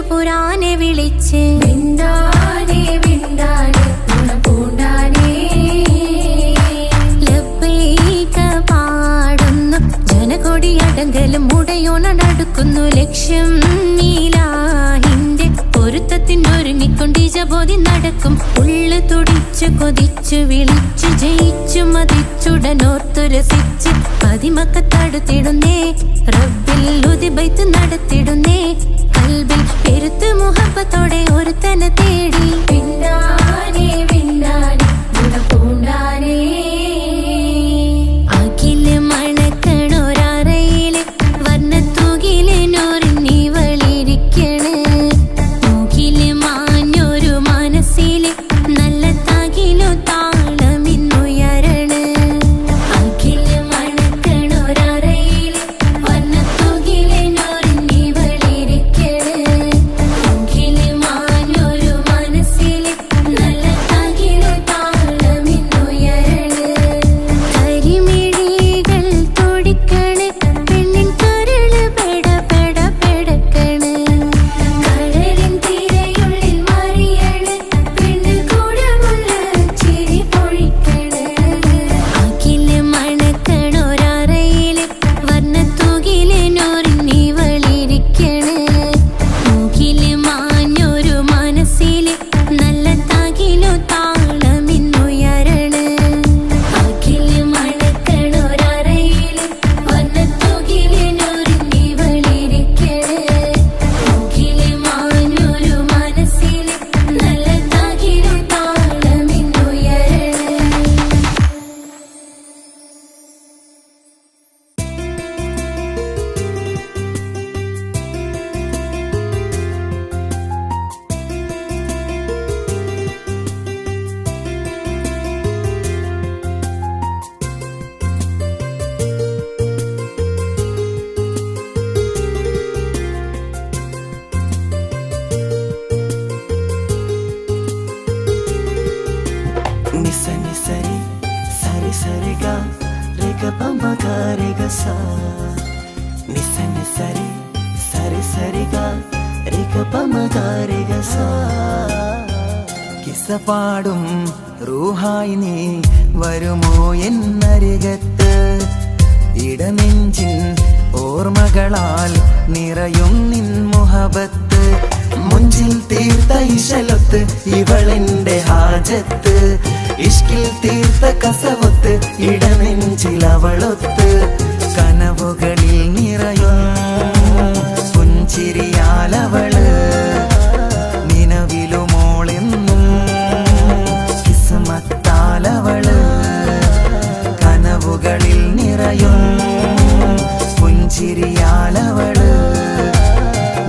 പുരാനെ വിളിച്ച് വിണ്ടാനെ വിണ്ടാനെ പൂണ്ടാനെ ലബ്ബൈക പാടുന്നു ജനകൊടിയടങ്കലും മുടയോണടുക്കുന്നു ലക്ഷ്യം നീലാഹിന്റെ പൊരുത്തത്തിനൊരുങ്ങിക്കൊണ്ടിജബോധി നടക്കും ഉള്ളു തുടിച്ചു കൊതിച്ചു വിളിച്ചു ജയിച്ചു മതിച്ചുടനോർത്തു രസിച്ച് പതിമക്കത്തടുത്തിടുന്നേ റബ്ബിൽ ഉദിബൈത്ത് നടത്തിടുന്നേ കൽബിൽ പെരുത്ത് മുഹബത്തോടെ ഒരുത്തനെ തേടി വിണ്ടാനെ വിണ്ടാനെ പൂണ്ടാനെ അഖില് മണക്കണൊരറയില് വർണ്ണത്തൂകില് നോറിഞ്ഞി വളിരിക്കണ് മൂക്കില് മാഞ്ഞൊരു മനസ്സില് നല്ല തകിലു താളമിന്നുയരണ Akhil മണക്കണൊരറയില് വർണ്ണത്തൂകില് നോറിഞ്ഞി വളിരിക്കണ് മൂക്കില് മാഞ്ഞൊരു sa nisa nisari sari sari ga riga pamaga riga sa കിസ്സ പാടും റൂഹായി നീ വരുമോ എന്നരികത്ത് ഇടനെഞ്ചിൻ ഓർമ്മകളാൽ നിറയും നിൻ മുഹബത്ത് മുഞ്ചിൽ തീർത്ത ഇശലൊത്ത് ഇവളെന്റെ ഹാജത്ത് ഇഷ്കിൽ തീർത്ത കസവൊത്ത് ഇടനെഞ്ചിൽ അവളൊത്ത് കനവുകളിൽ നിറയും പുഞ്ചിരിയാലവള് നിലവിലുമോളെന്നും കിസ്മത്താലവള് കനവുകളിൽ നിറയും പുഞ്ചിരിയാലവള്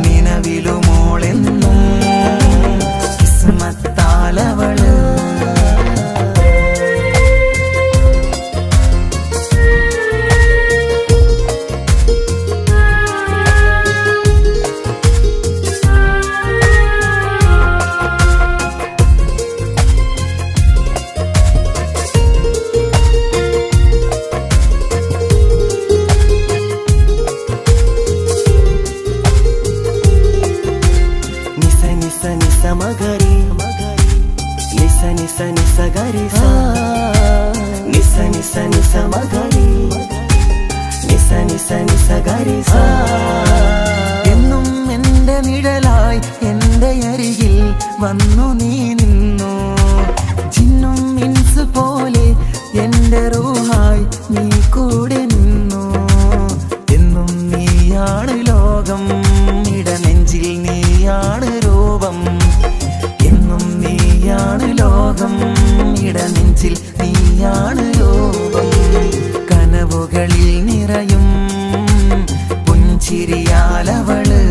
നിലവിലുമോളെന്നും കിസ്മത്താലവള് മഗരി നിസ നിസ നിസ ഗരി സ നിസ നിസ നിസ മഗരി നിസ നിസ നിസ ഗരി സ എന്നും എൻ്റെ നിഴലായി എൻ്റെ അരികിൽ വന്നു നീ നിന്നു ജിന്നും ഇൻസ് പോലെ എൻ്റെ റൂഹായി നീ കൂടെ നിന്നു എന്നും നീയാണ് ലോകം ഇടനെഞ്ചിൽ നീയാണ് രൂപം നീയാണ് ലോകം ഇടനെഞ്ചിൽ നീയാണ് രൂപം കനവുകളിൽ നിറയും പുഞ്ചിരിയാലവള്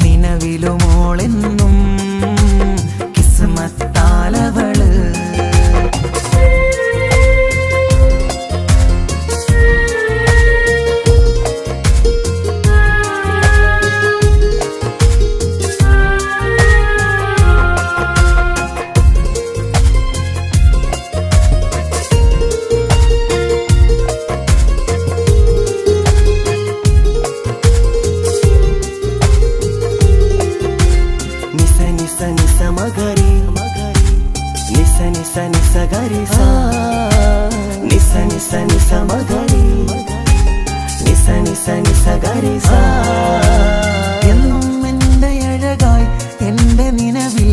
നിലവിലുമോളെന്നും കിസ്മത്താലവള് മഗരി നിസ നിസ നിസ ഗരി സ നിസ നിസ നിസ മഗരി നിസ നിസ നിസ ഗരി സ എന്നും എൻ്റെ അഴകായി എൻ്റെ നിലവിൽ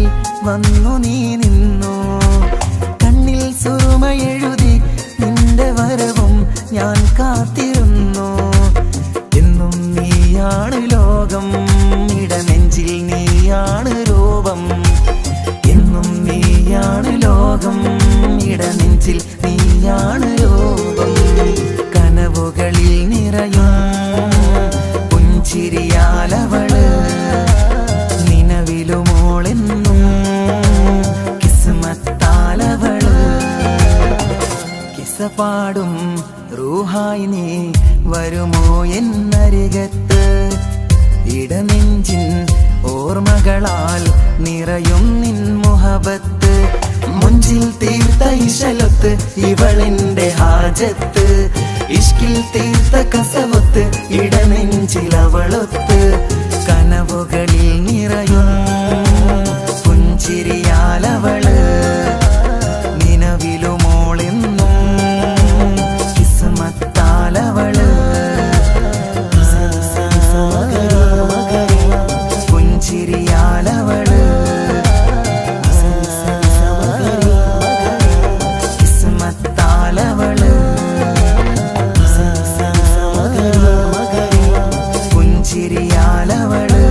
വന്നു നീ നിന്നു കണ്ണിൽ സുറുമയെഴുതി നിന്റെ വരവും ഞാൻ കാത്തിരുന്നു എന്നും നീയാണ് ലോകം ഇടനെഞ്ചിൽ നീയാണ് രൂപം എന്നും നീയാണ് ലോകം ഇടനെഞ്ചിൽ നീയാണ് രൂപം കനവുകളിൽ നിറയും പുഞ്ചിരിയാലവള് നിലവിലുമോളെന്നും കിസ്മത്താലവള് കിസ്സ പാടും റൂഹായി നീ വരുമോ എന്നരികത്ത് ഇടനെഞ്ചിൻ ഓർമ്മകളാൽ നിറയും നിൻ മുഹബത്ത് മുഞ്ചിൽ തീർത്ത ഇശലൊത്ത് ഇവളെന്റെ ഹാജത്ത് ഇഷ്കിൽ തീർത്ത കസവൊത്ത് ഇടനെഞ്ചിൽ അവളൊത്ത് കനവുകളിൽ നിറയും പുഞ്ചിരിയാലവള് നിലവിലുമോളെന്നും കിസ്മത്താലവള് പുഞ്ചിരിയാലവള് കിസ്മത്താലവള് പുഞ്ചിരിയാലവള്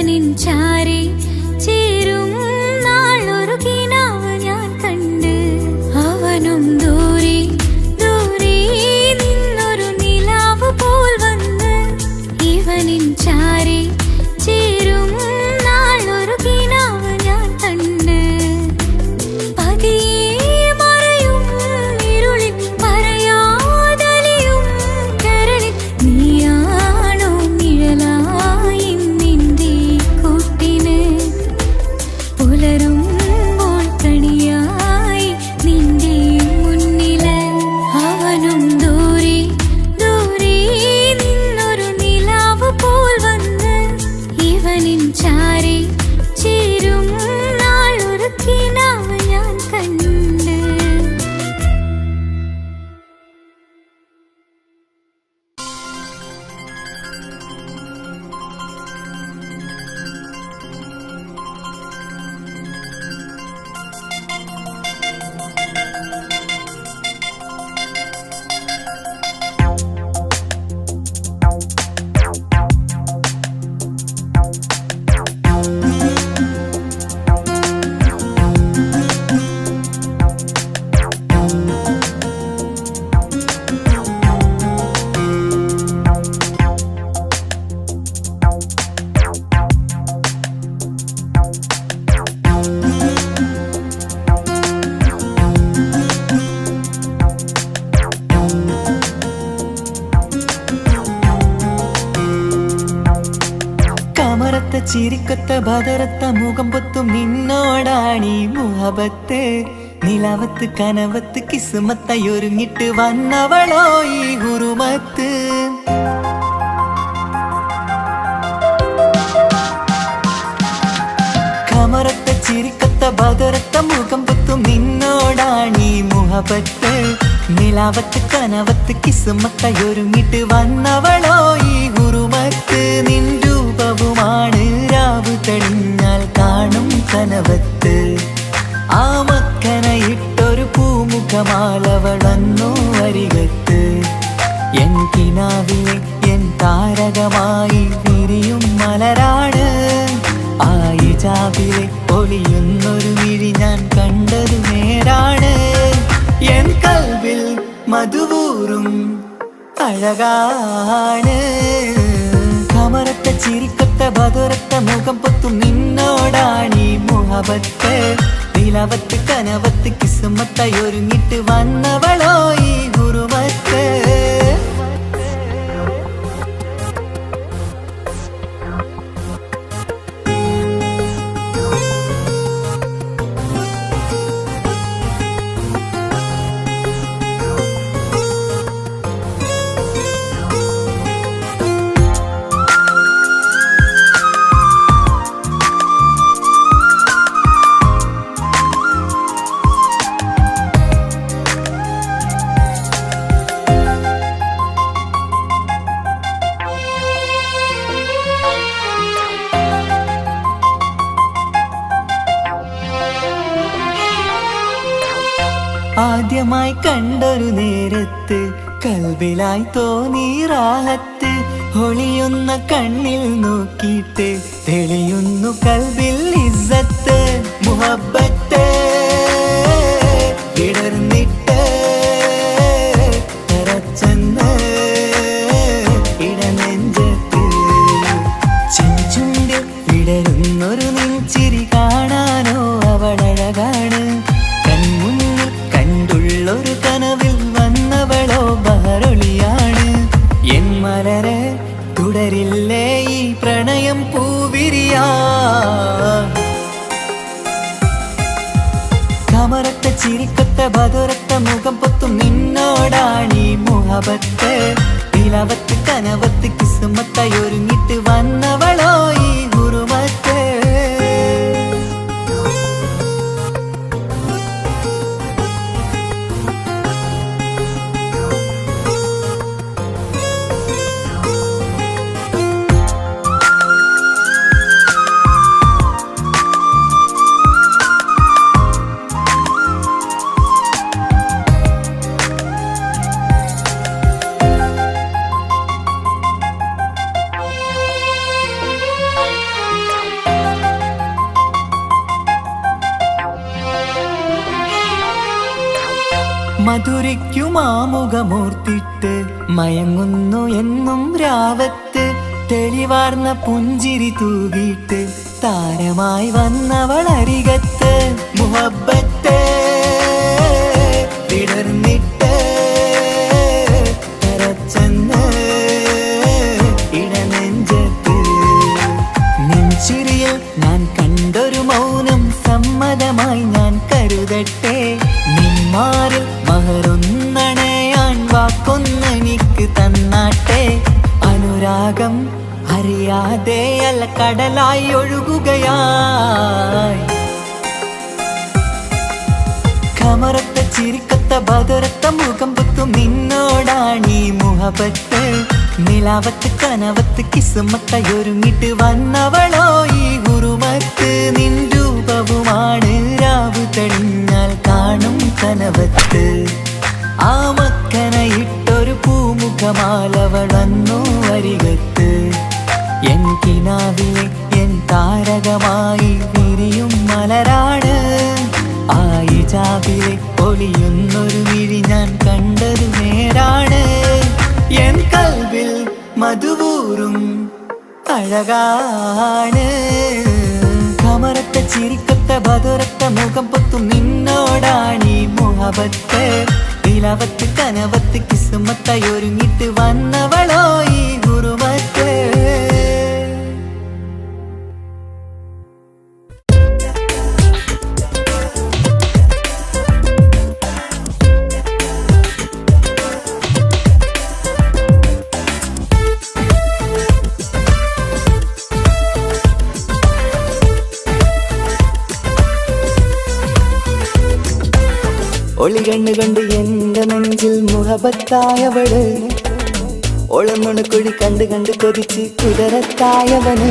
ഇവനിൻ ചാരി ചേരും നാളൊരു കിനാവ് ഞാൻ കണ്ട് അവനും ദൂരെ ദൂരെ നിന്നൊരു നിലാവ് പോൽ വന്ന് ഇവനിൻ ചാരി ചേരും നാളൊരു കിനാവ് ഞാൻ കണ്ട് പതിയെ മറയും ഇരുളിൽ പറയാതലിയും കരളിൽ നീയാണോ നിഴലായി നിന്റെ കൂട്ടിന് പുലരുമ്പോൾ കണിയായി നിന്റെ മുന്നില് അവനും ദൂരെ ദൂരെ നിന്നൊരു നിലാവ് പോൽ വന്ന് ഇവനിൻ ചാരി ചേരും നാളൊരു കിനാവ് ഞാൻ കണ്ട് കമറത്ത ചിരിക്കൊത്ത ബദറത്ത മുഖം പൊത്തും നിന്നോടാണീ മുഹബത്ത് നിലവത്ത് കനവത്ത് കിസ്മത്തായി ഒരുങ്ങിട്ട് വന്നവളോ ഈ ഹുറുമത്ത് കമറത്ത ചിരിക്കൊത്ത ബദറത്ത മുഖം പൊത്തും നിന്നോടാണീ മുഹബത്ത് നിലവത്ത് കനവത്ത് കിസ്മത്തായി ഒരുങ്ങിട്ട് വന്നവളോ ഈ ഹുറുമത്ത് നിൻ രൂപവുമാണ് രാവ് തെളിഞ്ഞാൽ കാണും കനവത്ത് ആ മക്കനയിട്ടൊരു പൂമുഖമാലവൾ വന്നു അരികത്ത് എൻ കിനാവിലെ എൻ താരകമായി വിരിയും മലരാണ് ആ ഇജാബിലെ ഒളിയുന്നൊരു മിഴി ഞാൻ കണ്ടത് നേരാണ് എൻ കൽവിൽ മധുവൂറും അഴകാണ് കമറത്ത ചിരിക്കൊത്ത ബദറത്ത മുഖം പൊത്തും നിന്നോടാണീ മുഹബത്ത് നിലവത്ത് കനവത്ത് കിസ്മത്തായി ഒരുങ്ങിട്ട് വന്നവളോ ഈ ഹുറുമത്ത് ആദ്യമായി കണ്ടൊരു നേരത്ത് കൽബിലായി തോന്നി റാഹത്ത് ഒളിയുന്ന കണ്ണിൽ നോക്കിയിട്ട് തെളിയുന്നു കൽബിൽ ഇസ്സത്ത് മുഹബ്ബത്ത് വിടർന്നിട്ട് തറച്ചെന്ന് ഇടനെഞ്ചത്ത് ചെഞ്ചുണ്ടിൽ വിടരുന്നൊരു നെഞ്ചിരി കാണാനോ അവളഴകാണ് കൺമുന്നിൽ കണ്ടുള്ളൊരു കനവിൽ വന്നവളോ ബഹറൊളിയാണ് എൻ മലരെ തുടരില്ലേ ഈ പ്രണയം പൂവിരിയാ കമറത്ത ചിരിക്കൊത്ത ബദറത്ത മുഖം പൊത്തും നിന്നോടാണീ മുഹബത്ത് നിലവത്ത് കനവത്ത് കിസ്മത്തായി ഒരുങ്ങിട്ട് വന്നവളോ ഈ ഹുറുമത്ത് മധുരിക്കുമാമുഖമൂർത്തിട്ട് മയങ്ങുന്നു എന്നും രാവത്ത് തെളിവാർന്ന പുഞ്ചിരി തൂകിയിട്ട് താരമായി വന്നവൾ അരികത്ത് മുഹബ്ബത്ത് വിടർന്നിട്ട് തരച്ചെന്ന് ഇടനെഞ്ചത്ത് നെഞ്ചിരിയിൽ ഞാൻ കണ്ടൊരു മൗനം സമ്മതമായി ഞാൻ കരുതട്ടെ നിന്മാറിൽ മഹറൊന്നണയാൻ വാക്കൊന്നെനിക്ക് തന്നാട്ടെ അനുരാഗം അറിയാതെ അല്ല കടലായി ഒഴുകുകയായി കമറത്ത ചിരിക്കത്ത ബദറത്ത മുഖം പുത്തും നിന്നോടാണീ മുഹബത്ത് നിലാവത്ത് കനവത്ത് കിസുമത്തയൊരുങ്ങിട്ട് വന്നവളോ ഈ ഗുരുമത്ത് നിൻ രൂപവുമാണ് രാവ് തെളിഞ്ഞാൽ കാണും കനവത്ത് ആ മക്കനയിട്ടൊരു പൂമുഖമാലവൾ വന്നു അരികത്ത് എൻ കിനാവിലെ എൻ താരകമായി വിരിയും മലരാണ് ആ ഇജാബിലെ ഒളിയുന്നൊരു വിഴി ഞാൻ കണ്ടത് നേരാണ് എൻ കൽവിൽ മധുവൂറും അഴകാണ് കമറത്ത ചിരിക്കത്ത ബദറത്ത മുഖം പൊത്തും നിന്നോടാണീ മുഹബത്ത് നിലവത്ത് കനവത്ത് കിസുമത്തയൊരുങ്ങിട്ട് വന്നവളോ ഈ ഗുരുമത്ത് ഒളി കണ്ണു കണ്ട് എന്റെ നെഞ്ചിൽ മുഹബത്തായവള് ഒളമുണക്കുഴി കണ്ട് കണ്ട് കൊതിച്ച് കുതിരത്തായവന്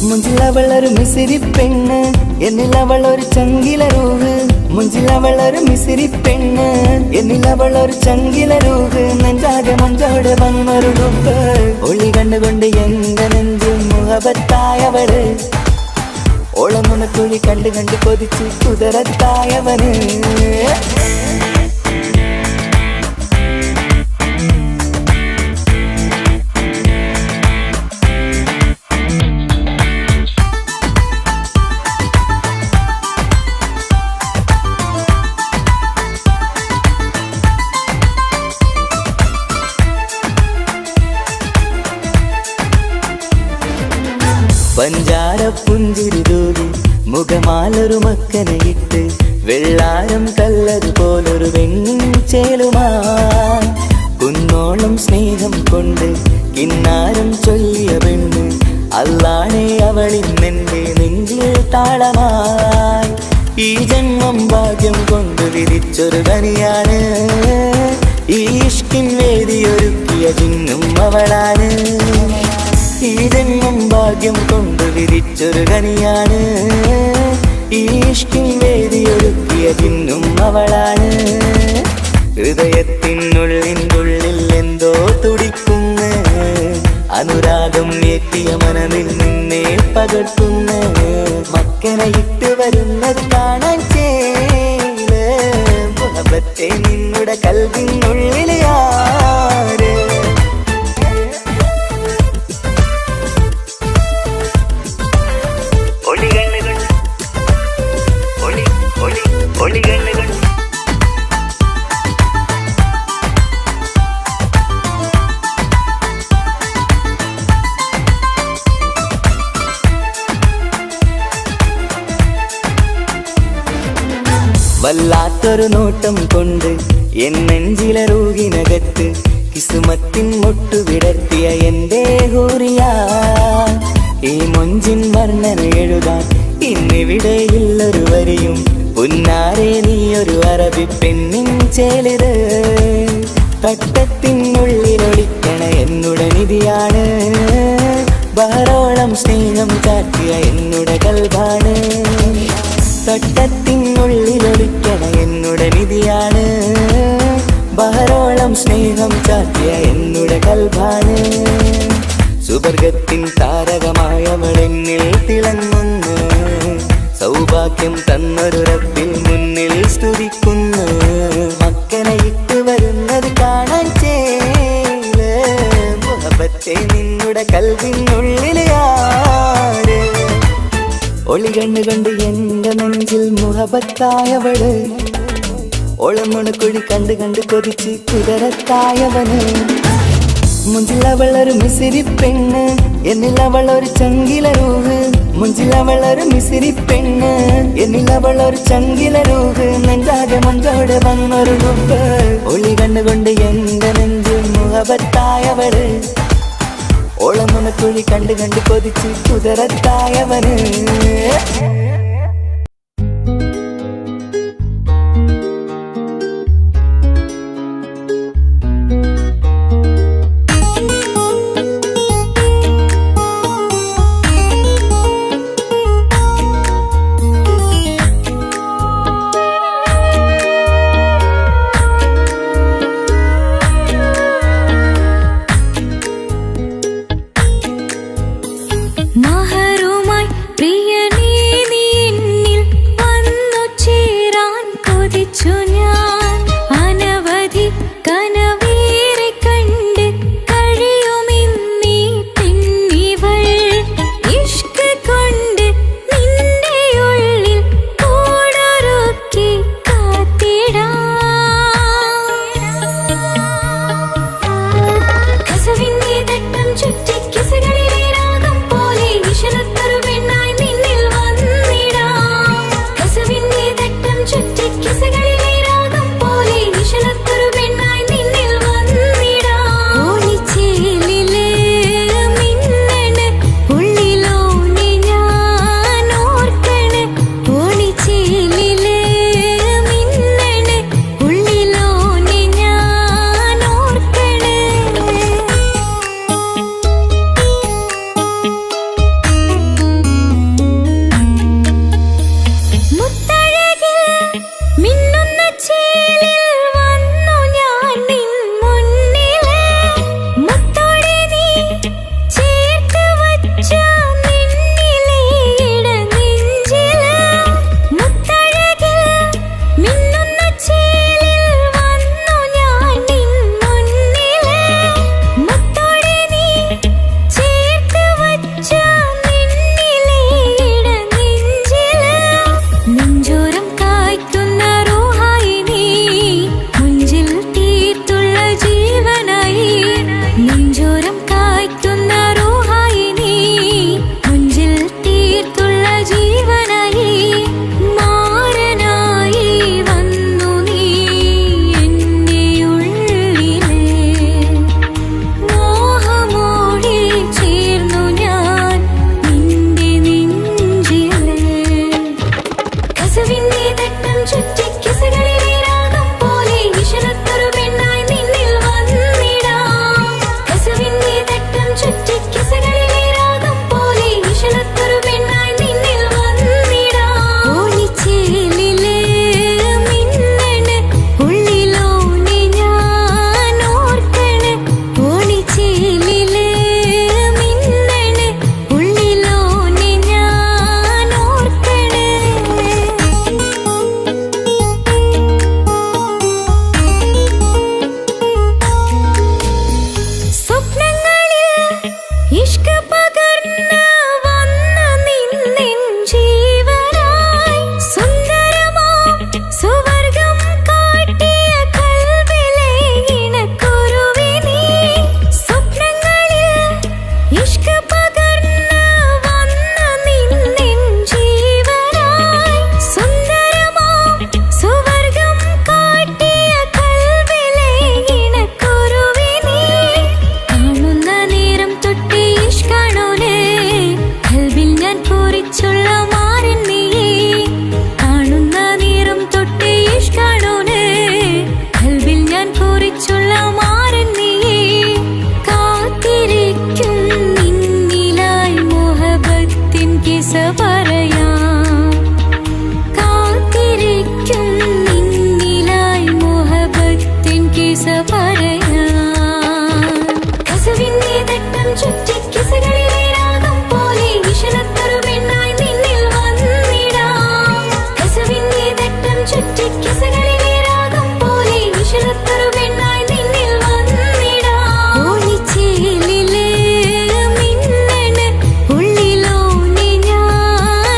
മുഞ്ചിലവളൊരു മിസിരി പെണ്ണ് എന്നിലവളൊരു ചങ്കിലരൂഹ് മുഞ്ചിലവളൊരു മിസിരി പെണ്ണ് എന്നിലവളൊരു ചങ്കിലരൂഹ് നെഞ്ചാകെ മഞ്ചോടെ വന്നൊരു ഡുബ് ഒളി കണ്ടുകൊണ്ട് എന്റെ നെഞ്ചിൽ മുഹബത്തായവള് ഓളമുണക്കുഴി കണ്ട് കണ്ട് കൊതിച്ച് കുതിരത്തായവന് പഞ്ചാര പുഞ്ചിരി തൂകി മുഖമാലൊരു മക്കനയിട്ട് വെള്ളാരം കല്ലതുപോലൊരു വെണ്ണിൻ ചേലുമായി കുന്നോളം സ്നേഹം കൊണ്ട് കിന്നാരം ചൊല്ലിയ പെണ്ണ് അല്ലാണേ അവളിന്നെന്റെ നെഞ്ചിൽ താളമായി ഈ ജന്മം ഭാഗ്യം കൊണ്ട് വിരിച്ചൊരു കനിയാണ് ഈ ഇഷ്കിൻ വേദിയൊരുക്കിയ ജിന്നും അവളാണ് ഈ ജന്മം ഭാഗ്യം കൊണ്ട് വിരിച്ചൊരു കനിയാണ് ഈ ഇഷ്കിൻ വേദിയൊരുക്കിയ ജിന്നും അവളാണ് ഹൃദയത്തിനുള്ളിനുള്ളിൽ എന്തോ തുടിക്കുന്ന അനുരാഗം എത്തിയ മനതിൽ നിന്നെ പകർത്തുന്ന മക്കനെ ഇട്ട് വരുന്നത് കാണാൻ ചേല് മുഹബത്തെ നിന്നുടെ കൽവിനുള്ളിൽ ആര് വല്ലാത്തൊരു നോട്ടം കൊണ്ട് എൻ നെഞ്ചിലെ റൂഹിനകത്ത് കിസുമത്തിൻ മൊട്ടു വിടർത്തിയ എന്റെ ഹൂറിയ ഈ മൊഞ്ചിൻ വർണ്ണന എഴുതാൻ ഇന്നിവിടെയുള്ളൊരു വരിയും പുന്നാരെ നീയൊരു അറബി പെണ്ണിൻ ചേലിത് തട്ടത്തിനുള്ളിലൊളിക്കണ എന്നുടെ നിധിയാണ് ബഹറോളം സ്നേഹം കാട്ടിയ എന്നുടെ കൽബാണ് തട്ടത്തിനുള്ളിലൊളിക്കണ എന്നുടെ നിധിയാണ് ബഹറോളം സ്നേഹം ചാത്തിയ എന്നുടെ കൽബാണ് സുവർഗത്തിൻ താരകമായവളെന്നിൽ തിളങ്ങുന്നു സൗഭാഗ്യം തന്നൊരു റബ്ബിൽ മുന്നിൽ സ്തുതിക്കുന്നു ഒളി കണ്ണുകൊണ്ട് എന്റെ നെഞ്ചിൽ മുഹബത്തായവള്, ഒളമുണക്കുഴി കണ്ട് കണ്ട് കൊതിച്ച് കുതിരത്തായവന്. മുഞ്ചിലവളൊരു മിസിരി പെണ്ണ്, എന്നിലവളൊരു ചങ്കില രൂഹ്. മുഞ്ചിലവളൊരു മിസിരി പെണ്ണ്, എന്നിലവളൊരു ചങ്കില രൂഹ്. നെഞ്ചാകെ മഞ്ചോടെ വന്നൊരു മുമ്പ്, ഒളി കണ്ണുകൊണ്ട് എന്റെ നെഞ്ചിൽ മുഹബത്തായവള്, ഓളമുണക്കുഴി കണ്ട് കണ്ട് കൊതിച്ച് കുതിരത്തായവന്. മഹറുമായി പ്രിയനേ നീ എന്നിൽ വന്നു ചേരാൻ കൊതിച്ചു ഞാൻ. അനവധി കനവേറെ കണ്ട് കഴിയുമിന്നീ പെണ്ണിവൾ. ഇഷ്ക് കൊണ്ട് നിന്റെ ഉള്ളിൽ കൂടൊരുക്കി കാത്തിടാം. കസവിന്റെ തട്ടം ചുറ്റി കിസകളിലെ രാഗം പോലെ വിഷലത്തൊരു പെണ്ണായി നിന്നിൽ വന്നിടാം. കസവിന്റെ തട്ടം ചുറ്റി കിസകളിലെ രാഗം പോലെ വിഷലത്തൊരു പെണ്ണായി നിന്നിൽ വന്നിടാം. ഒളിച്ചേലില് മിന്നണ് ഉള്ളിലോനെ ഞാൻ ഓർക്കണ്. ഒളിച്ചേലില് മിന്നണ് ഉള്ളിലോനെ ഞാൻ ഓർക്കണ്. മുത്തഴകിൽ മിന്നുന്ന ചേലിൽ വന്നു ഞാൻ നിൻ മുന്നില്. മുത്തോടെ നീ ചേർത്ത് വച്ച നിന്നിലെ ഇടനെഞ്ചില്. മുത്തഴകിൽ മിന്നുന്ന ചേലിൽ വന്നു ഞാൻ നിൻ മുന്നില്. മുത്തോടെ നീ ചേർത്ത് വച്ച നിന്നിലെ ഇടനെഞ്ചില്. നെഞ്ചോരം കായ്ക്കുന്ന റൂഹായി നീ മുഞ്ചിൽ തീർത്തുള്ള ജീവനായി. നെഞ്ചോരം കായ്ക്കുന്ന റൂഹായി നീ മുഞ്ചിൽ തീർത്തുള്ള ജീവനായി. മാരനായി വന്നു നീ എന്റെ ഉള്ളില്. മോഹമോടെ ചേർന്നു ഞാൻ നിന്റെ നെഞ്ചില്. കസവിന്റെ തട്ടം ചുറ്റി കിസകളിലെ രാഗം പോലെ വിഷലത്തൊരു പെണ്ണായി നിന്നിൽ വന്നിടാം. കസവിന്റെ തട്ടം ചുറ്റി കിസകളിലെ രാഗം പോലെ വിഷലത്തൊരു പെണ്ണായി നിന്നിൽ വന്നിടാം. ഒളിച്ചേലില് മിന്നണ് ഉള്ളിലോനെ ഞാൻ ഓർക്കണ്. ഒളിച്ചേലില് മിന്നണ് ഉള്ളിലോനെ ഞാൻ ഓർക്കണ്. സ്വപ്നങ്ങളിൽ ഇഷ്ക് പകർന്ന് വന്ന് നിന്നെൻ ജീവനായി. സുന്ദരമാം സുവർഗം കാട്ടിയ കൽവിലെ ഇണക്കുരുവി നീ. സ്വപ്നങ്ങളിൽ ഇഷ്ക് പകർന്ന് വന്ന് നിന്നെൻ ജീവനായി. സുന്ദരമാം സുവർഗം കാട്ടിയ കൽവിലെ ഇണക്കുരുവി നീ. കാണുന്ന നേരം തൊട്ട് ഇഷ്കാണോനെ കൽവിൽ ഞാൻ പൂരിച്ചുള്ള മാരൻ നീയേ. കാണുന്ന നേരം തൊട്ട് ഇഷ്കാണോനെ കൽവിൽ ഞാൻ പൂരിച്ചുള്ള മാരൻ നീയേ. കാത്തിരിക്കും നിന്നിലായി മുഹബത്തിൻ കിസ പറയാം. കാത്തിരിക്കും നിന്നിലായി മുഹബത്തിൻ കിസ പറയാം. കസവിന്റെ തട്ടം ചുറ്റി കിസകളിലെ രാഗം പോലെ വിഷലത്തൊരു പെണ്ണായി നിന്നിൽ വന്നിടാം. കസവിന്റെ തട്ടം ചുറ്റി കിസകളിലെ രാഗം പോലെ വിഷലത്തൊരു പെണ്ണായി നിന്നിൽ വന്നിടാം. ഒളിച്ചേലില് മിന്നണ് ഉള്ളിലോനെ ഞാൻ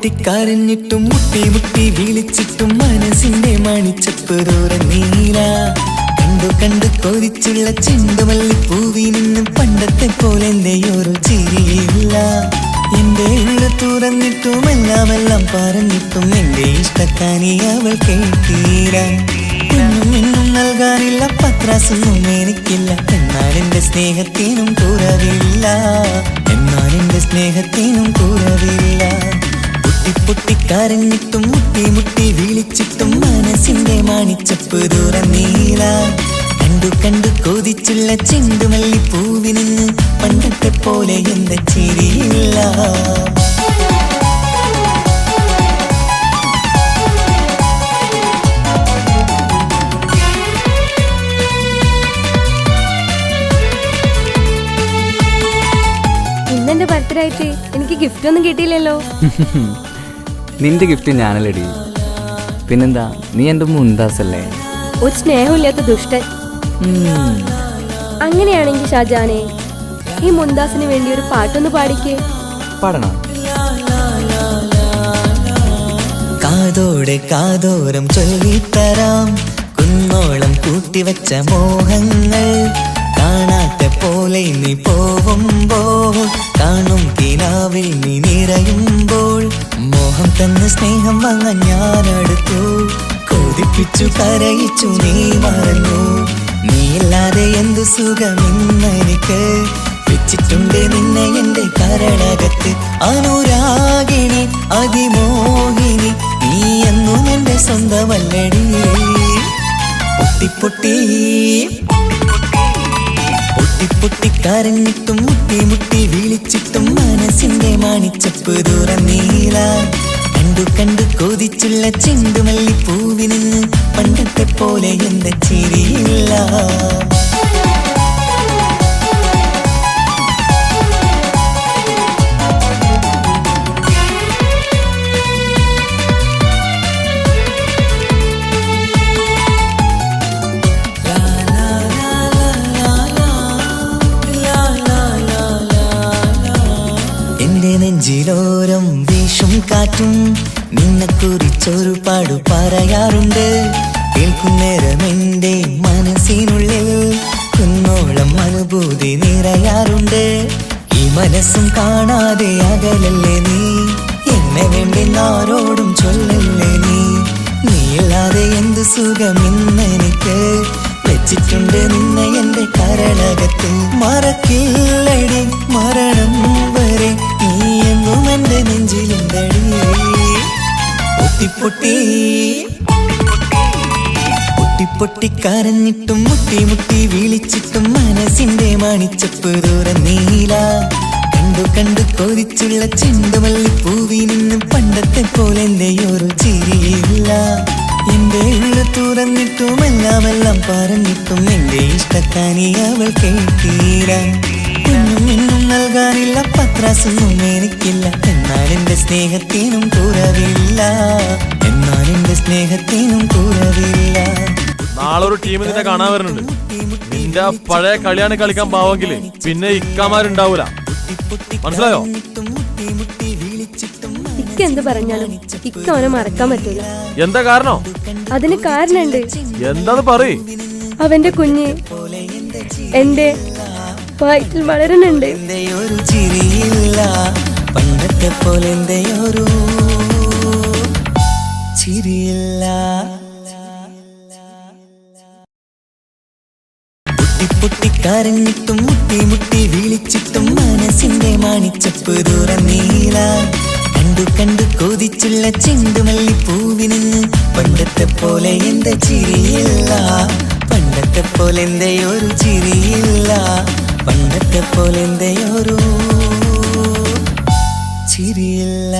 പൊട്ടിക്കരഞ്ഞിട്ടും മുട്ടി മുട്ടി വിളിച്ചിട്ടും മനസ്സിന്റെ മണിച്ചപ്പ് തുറന്നീല. കണ്ടു കണ്ടു കൊതിച്ചുള്ള ചെണ്ടുമല്ലി പൂവിൽ നിന്നും പണ്ടത്തെ പോലെ എന്റെയൊരു ചിരിയില്ല. എന്റെ ഉള്ളു തുറന്നിട്ടും എല്ലാം പറഞ്ഞിട്ടും എന്റെ ഇഷ്ടക്കാനി അവൾ കേട്ടീര. ഒന്നും നൽകാനില്ല, പത്രാസൊന്നും എനിക്കില്ല. എന്നാൽ എന്റെ സ്നേഹത്തിനും കുറവില്ല, എന്നാൽ എന്റെ സ്നേഹത്തിനും കുറവില്ല. പൊട്ടിക്കരഞ്ഞിട്ടും മുട്ടി മുട്ടി വിളിച്ചിട്ടും മനസ്സിന്റെ മണിച്ചപ്പ് തുറന്നീല. കണ്ടു കണ്ടു കൊതിച്ചുള്ള ചെണ്ടുമല്ലി പൂവിന് പണ്ടത്തെ പോലെ എന്റെ ചിരിയില്ല. ഇന്നെന്റെ ബർത്ത്ഡേ ആയിട്ട് എനിക്ക് ഗിഫ്റ്റ് ഒന്നും കിട്ടിയില്ലല്ലോ. നിന്റെ ഗിഫ്റ്റ് ഞാനല്ലടി, പിന്നെന്താ, നീ എൻ്റെ മുന്താസല്ലേ. ഒരു സ്നേഹമില്ലാത്ത ദുഷ്ടൻ. അങ്ങനെയാണെങ്കിൽ ഷാജാനെ, ഈ മുന്താസിന് വേണ്ടി ഒരു പാട്ടൊന്ന് പാടിക്കേ. പാടണം. കാതോടെ കാതോരം ചൊല്ലിത്തരാം കുന്നോളം കൂട്ടിവച്ച മോഹങ്ങൾ. കാണാത്ത പോലെ നീ പോവുമ്പോൾ, കാണും കിനാവിൽ നീ നിറയുമ്പോൾ, മോഹം തന്ന സ്നേഹം വാങ്ങാൻ ഞാനടുത്തു. കൊതിപ്പിച്ചു കരയിച്ചു നീ മറന്നു. നീയില്ലാതെ എന്തു സുഖമെന്നെനിക്ക്, വെച്ചിട്ടുണ്ട് നിന്നെ എന്റെ കരളകത്ത്. അനുരാഗിണി അതിമോഹിനി, നീ എന്നും എന്റെ സ്വന്തമല്ലടി. പൊട്ടി പൊട്ടിക്കരഞ്ഞിട്ടും മുട്ടി മുട്ടി വിളിച്ചിട്ടും മനസ്സിന്റെ മണിച്ചപ്പ് തുറന്നീല. കണ്ടു കണ്ടു കൊതിച്ചുള്ള ചെണ്ടുമല്ലി പൂവിന് പണ്ടത്തെ പോലെ എന്റെ ചിരിയില്ല. നെഞ്ചിലോരം വീശും കാറ്റും നിന്നെ കുറിച്ചൊരു പാടു പറയാറുണ്ട്. കേൾക്കുന്നേരം എന്റെ മനസ്സിനുള്ളിൽ കുന്നോളം അനുഭൂതി നിറയാറുണ്ട്. ഈ മനസ്സും കാണാതെ അകലല്ലേ നീ, എന്നെ വേണ്ടി ആരോടും ചൊല്ലല്ലേ നീ. നീയില്ലാതെ എന്ത് സുഖമെന്നെനിക്ക്, വെച്ചിട്ടുണ്ട് നിന്നെ എന്റെ കരളകത്ത്. മറക്കില്ലടി മരണം വരെ, നീ എന്നും എന്റെ നെഞ്ചിലുണ്ടടി. പൊട്ടിക്കരഞ്ഞിട്ടും മുട്ടി മുട്ടി വിളിച്ചിട്ടും മനസ്സിന്റെ മണിച്ചപ്പ് തുറന്നീല. കണ്ടു കണ്ടു കൊതിച്ചുള്ള ചെണ്ടുമല്ലി പൂവിൽ നിന്നും പണ്ടത്തെ പോലെ എന്റെയൊരു ചിരിയില്ല. എന്റെ ഉള്ളു തുറന്നിട്ടും എല്ലാം പറഞ്ഞിട്ടും എന്റെ ഇഷ്ടക്കാനി അവൾ കേട്ടീര. ഒന്നും നൽകാനില്ല, പത്രാസൊന്നും എനിക്കില്ല. എന്നാൽ എന്റെ സ്നേഹത്തിനും കുറവില്ല, എന്നാൽ എന്റെ സ്നേഹത്തിനും കുറവില്ല. നാളൊരു ടീം നിന്നെ കാണാൻ വരുന്നുണ്ട്. നിന്റെ പഴയ കളിയാണ് കളിക്കാൻ പാവെങ്കില് പിന്നെ ഇക്കാമാരുണ്ടാവൂല, മനസ്സിലായോ? ഇക്ക എന്ത് പറഞ്ഞാലും ഇക്ക അവനെ മറക്കാൻ പറ്റൂല. എന്താ കാരണം? അതിന് കാരണുണ്ട്. എന്താന്ന് പറയ്. അവന്റെ കുഞ്ഞ് എന്റെ വയറ്റിൽ വളരുന്നുണ്ട്. ഒരു ചിരിയില്ല, പണ്ടത്തെ പോലെ എന്റെയൊരു ചിരിയില്ല. പൊട്ടിക്കരഞ്ഞിട്ടും മുട്ടി മുട്ടി വിളിച്ചിട്ടും മനസ്സിന്റെ മണിച്ചപ്പ് തുറന്നീല. കണ്ടു കണ്ടു കൊതിച്ചുള്ള ചെണ്ടുമല്ലി പൂവിന് പണ്ടത്തെ പോലെ എന്റെ ചിരിയില്ല. പണ്ടത്തെ പോലെ എന്റെയൊരു ചിരിയില്ല, പണ്ടത്തെ പോലെ എന്റെയൊരു ചിരിയില്ല.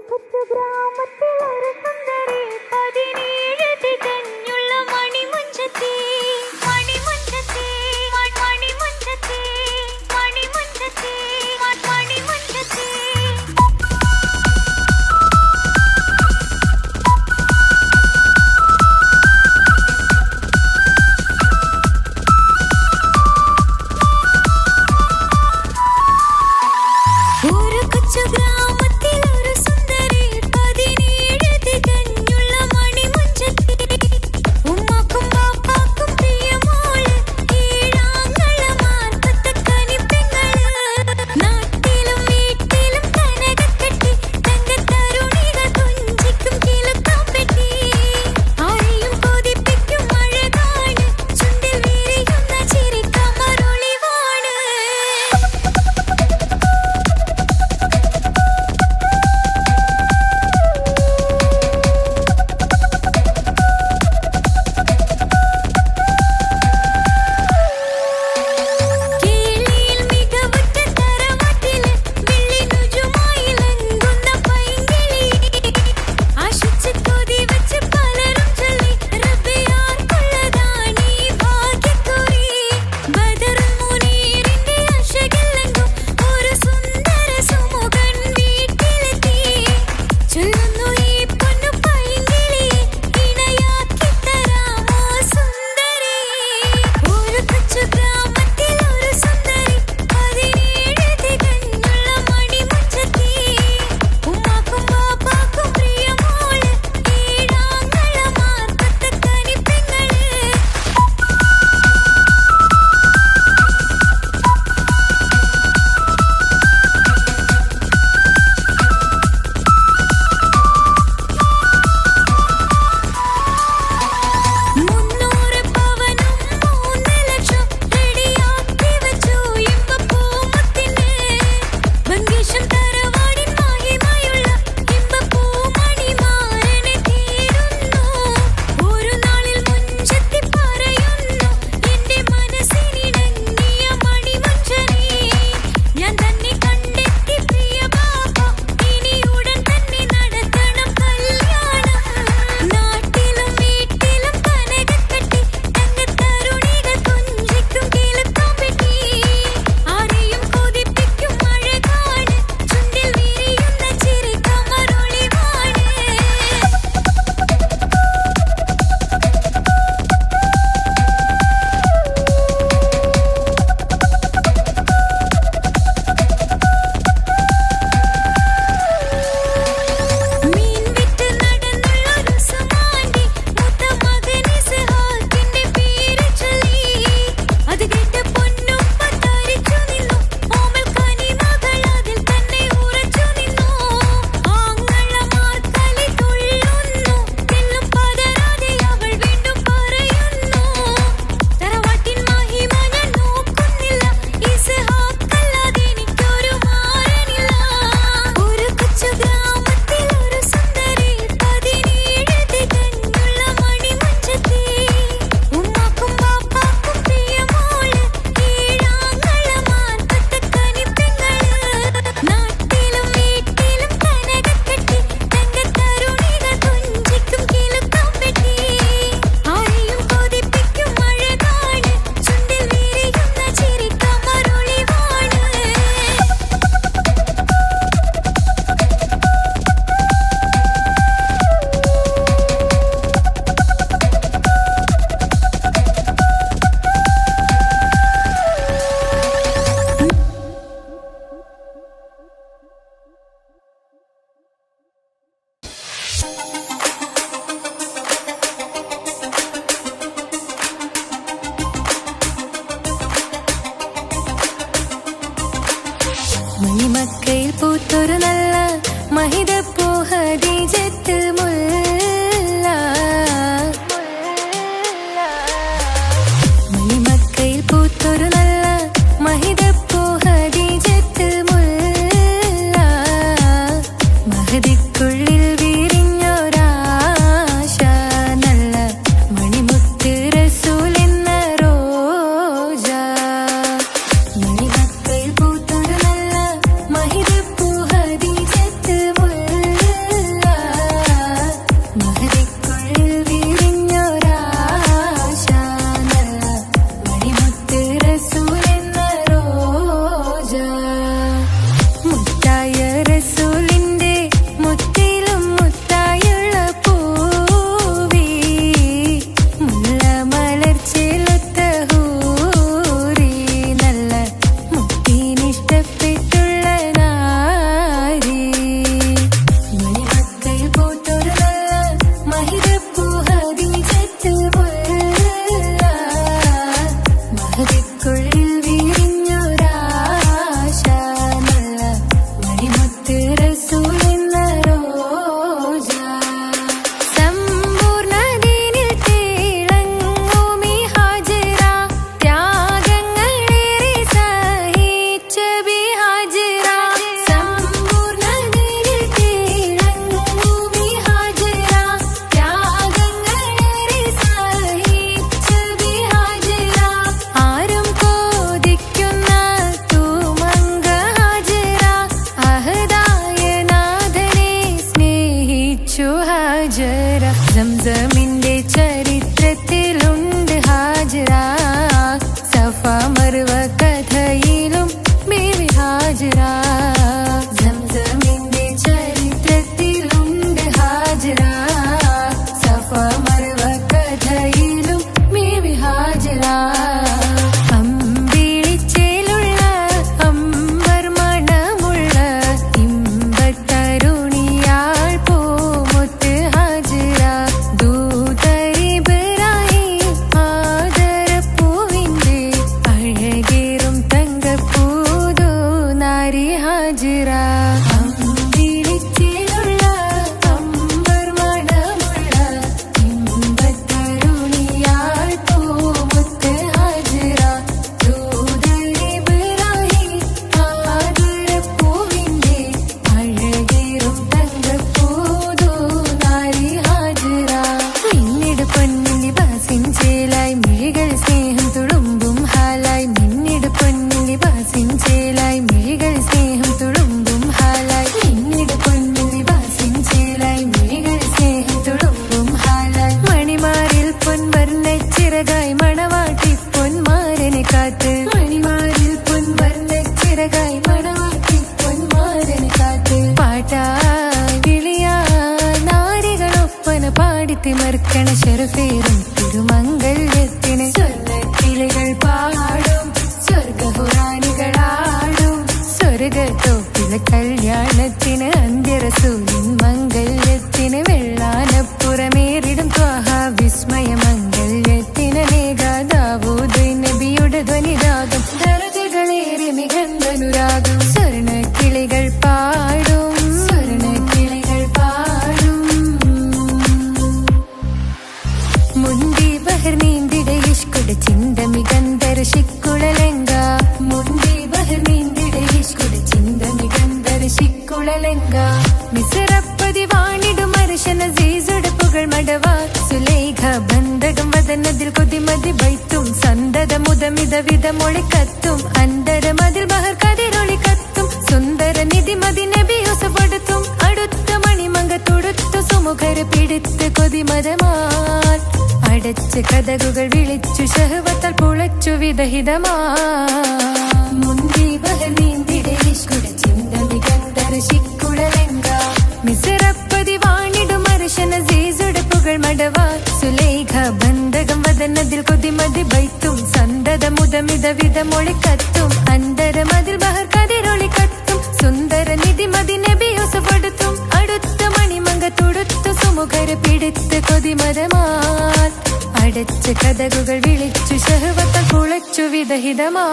കൊച്ചു ഗ്രാമത്തിലൊരു സുന്ദരി 17 തികഞ്ഞുള്ള മണിമുഞ്ചത്തി മണിമുഞ്ചത്തി മണിമുഞ്ചത്തി മണിമുഞ്ചത്തി മണിമുഞ്ചത്തി ഒരു കൊച്ചു ഗ്രാമത്തിലൊരു സുന്ദരി 17 തികഞ്ഞുള്ള മണിമുഞ്ചത്തി ഉമ്മാക്കും ബാപ്പാക്കും പ്രിയമോള് കീഴാങ്ങളമാർക്കത്തെ കനിപ്പെങ്ങള് നാട്ടിലും വീട്ടിലും കനകക്കെട്ടി തങ്കത്തരുണികൾ തുഞ്ചിക്കും കിലുക്കാമ്പെട്ടി ആരെയും കൊതിപ്പിക്കും അഴകാണ് ചുണ്ടിൽ വിരിയുന്ന ചിരിക്കമറൊളിവാണ് കേളിയിൽ മികവുറ്റ തറവാട്ടില് വെള്ളിനുജുമായിലങ്കുന്ന പൈങ്കിളി ആശിച്ച് കൊതി വെച്ച് പലരും ചൊല്ലി റബ്ബിയാർക്കുള്ളതാണീ ഭാഗ്യക്കുറി ബദറുൽ മുനീറിന്റെ അശകിലെങ്കും ഒരു സുന്ദര സുമുഖൻ വീട്ടിലെത്തി ചൊല്ലുന്നു ഈ പൊന്നു പൈങ്കിളിയെ ഇണയാക്കി തരാമോ സുന്ദരി ഒരു കൊച്ചു ഗ്രാമത്തിലൊരു സുന്ദരി 17 തികഞ്ഞുള്ള മണിമുഞ്ചത്തി ഉമ്മാക്കും ബാപ്പാക്കും പ്രിയമോള് കീഴാങ്ങളമാർക്കത്തെ കനിപ്പെങ്ങള് മുന്നൂറ് പവനും 3 ലക്ഷം റെഡിയാക്കി വെച്ചു ഇമ്പപ്പൂമുത്തിന് മങ്കേശം തറവാടിൻ മഹിമയുള്ള ഇമ്പപ്പൂമണിമാരനെ തീരുന്നു ഒരു നാളിൽ മുഞ്ചത്തി പറയുന്നു എന്റെ മനസ്സിനിണങ്ങിയ മണിമുഞ്ചനെ ഞാൻ തന്നെ കണ്ടെത്തി പ്രിയ ബാബ ഇനി ഉടൻ തന്നെ നടത്തണം കല്യാണം നാട്ടിലും വീട്ടിലും കനകക്കെട്ടി തങ്കത്തരുണികൾ തുഞ്ചിക്കും കിലുക്കാമ്പെട്ടി ആരെയും കൊതിപ്പിക്കും അഴകാണ് ചുണ്ടിൽ വിരിയുന്ന ചിരിക്കമറൊളിവാണ് മീൻ വിറ്റ് നടന്നുള്ളൊരു സുമാന്റി മൂത്ത മകൻ ഇസ്ഹാക്കിന്റെ പേര് ചൊല്ലി അത് കേട്ട് പൊന്നുപ്പ തരിച്ചു നിന്നു ഓമൽ കനിമകൾ അതിൽ തന്നെ ഉറച്ചു നിന്നു ആങ്ങളമാർ കലി തുള്ളുന്നു തെല്ലും പതരാതെ അവൾ വീണ്ടും പറയുന്നു തറവാട്ടിൻ മഹിമ ഞാൻ നോക്കുന്നില്ല ഇസ്ഹാക്കല്ലാതെ എനിക്കൊരു മാരനില്ല ഒരു കൊച്ചു ഗ്രാമത്തിലൊരു സുന്ദരി 17 തികഞ്ഞുള്ള മണിമുഞ്ചത്തി ഉമ്മാക്കും ബാപ്പാക്കും പ്രിയമോള് കീഴാങ്ങളമാർക്കത്തെ കനിപ്പെങ്ങള് നാട്ടിലും വീട്ടിലും കനകക്കെട്ടി തങ്കത്തരുണികൾ തുഞ്ചിക്കും കിലുക്കാമ്പെട്ടി ആരെയും കൊതിപ്പിക്കും അഴകാണ് ചുണ്ടിൽ വിരിയുന്ന ചിരിക്കമറൊളിവാണ് മണിമക്കയിൽ പൂത്തൊരു നല്ല മഹിതപ്പൂ ഹദീജത്ത് മുല്ല മണിമക്കയിൽ പൂത്തൊരു നല്ല മഹിതപ്പൂ ഹദീജത്ത് മുല്ല മഹദിക്കുള്ളിൽ വിരിഞ്ഞൊരാശ നല്ല മണിമുത്ത് റസൂൽ എന്ന റോജ മണിമക്കയിൽ പൂത്തൊരു നല്ല മഹിതപ്പൂ ഹദീജത്ത് മുല്ല തിമർക്കണ ശരഫേറും തിരുമംഗല്യത്തിന് സ്വർണ്ണക്കിളികൾ പാടും സ്വർഗഹുറാനികളാടും സ്വർഗത്തോപ്പിലെ കല്യാണത്തിന് അന്ത്യറസൂലിൻ മംഗല്യത്തിന് വെള്ളാനപ്പുറമേറിടും ത്വാഹ വിസ്മയ മംഗല്യത്തിന് ദാവൂദ് നബിയുടെ ധ്വനിരാഗം ദരജകളേറെ മികന്ധനുരാഗം സ്വർണ്ണക്കിളികൾ പാടും സ്വർണ്ണക്കിളികൾ പാടും മുന്തി ബഹർ നീന്തിട ഇഷ്കുട ചിന്ത മികന്ധര ശിക്കുളലെങ്ക മുന്തി ബഹർ നീന്തിട ഇഷ്കുട ചിന്ത മികന്ധര ശിക്കുളലെങ്ക മിസറപ്പതി വാണിടും അർശന സീസുട പുകൾ മടവ സുലൈഖ ബന്ധകം വദനതിൽ കൊതിമതി ബൈത്തും സന്തത മുതമിത വിധമൊളി കത്തും അന്തരമതിൽ ബഹർ കതിരൊളി കത്തും സുന്ദര നിധിമതി നബി യൂസഫെടുത്തും അടുത്ത മണിമങ്ക തൊടുത്തു സുമുഖര് പിടിത്ത് കൊതിമതമാൽ അടച്ച് കഥകുകൾ വിളിച്ചു ശഹവത്താൽ പുളച്ചു വിദഹിതമാ മുന്തി ബഹർ നീന്തിട ഇഷ്കുട ചിന്ത മികന്ധര ശിക്കുളലെങ്ക മിസറപ്പതി വാണിടും അർശന സീസുട പുകൾ മടവ സുലൈഖ ബന്ധകം വദനതിൽ കൊതിമതി ബൈത്തും സന്തത മുതമിത വിധമൊളി കത്തും അന്തരമതിൽ ബഹർ കതിരൊളി കത്തും സുന്ദര നിധിമതി നബി യൂസഫെടുത്തും അടുത്ത മണിമങ്ക തൊടുത്തു സുമുഖര് പിടിത്ത് കൊതിമതമാൽ അടച്ച് കഥകുകൾ വിളിച്ചു ശഹവത്താൽ കുളച്ചു വിദഹിതമാ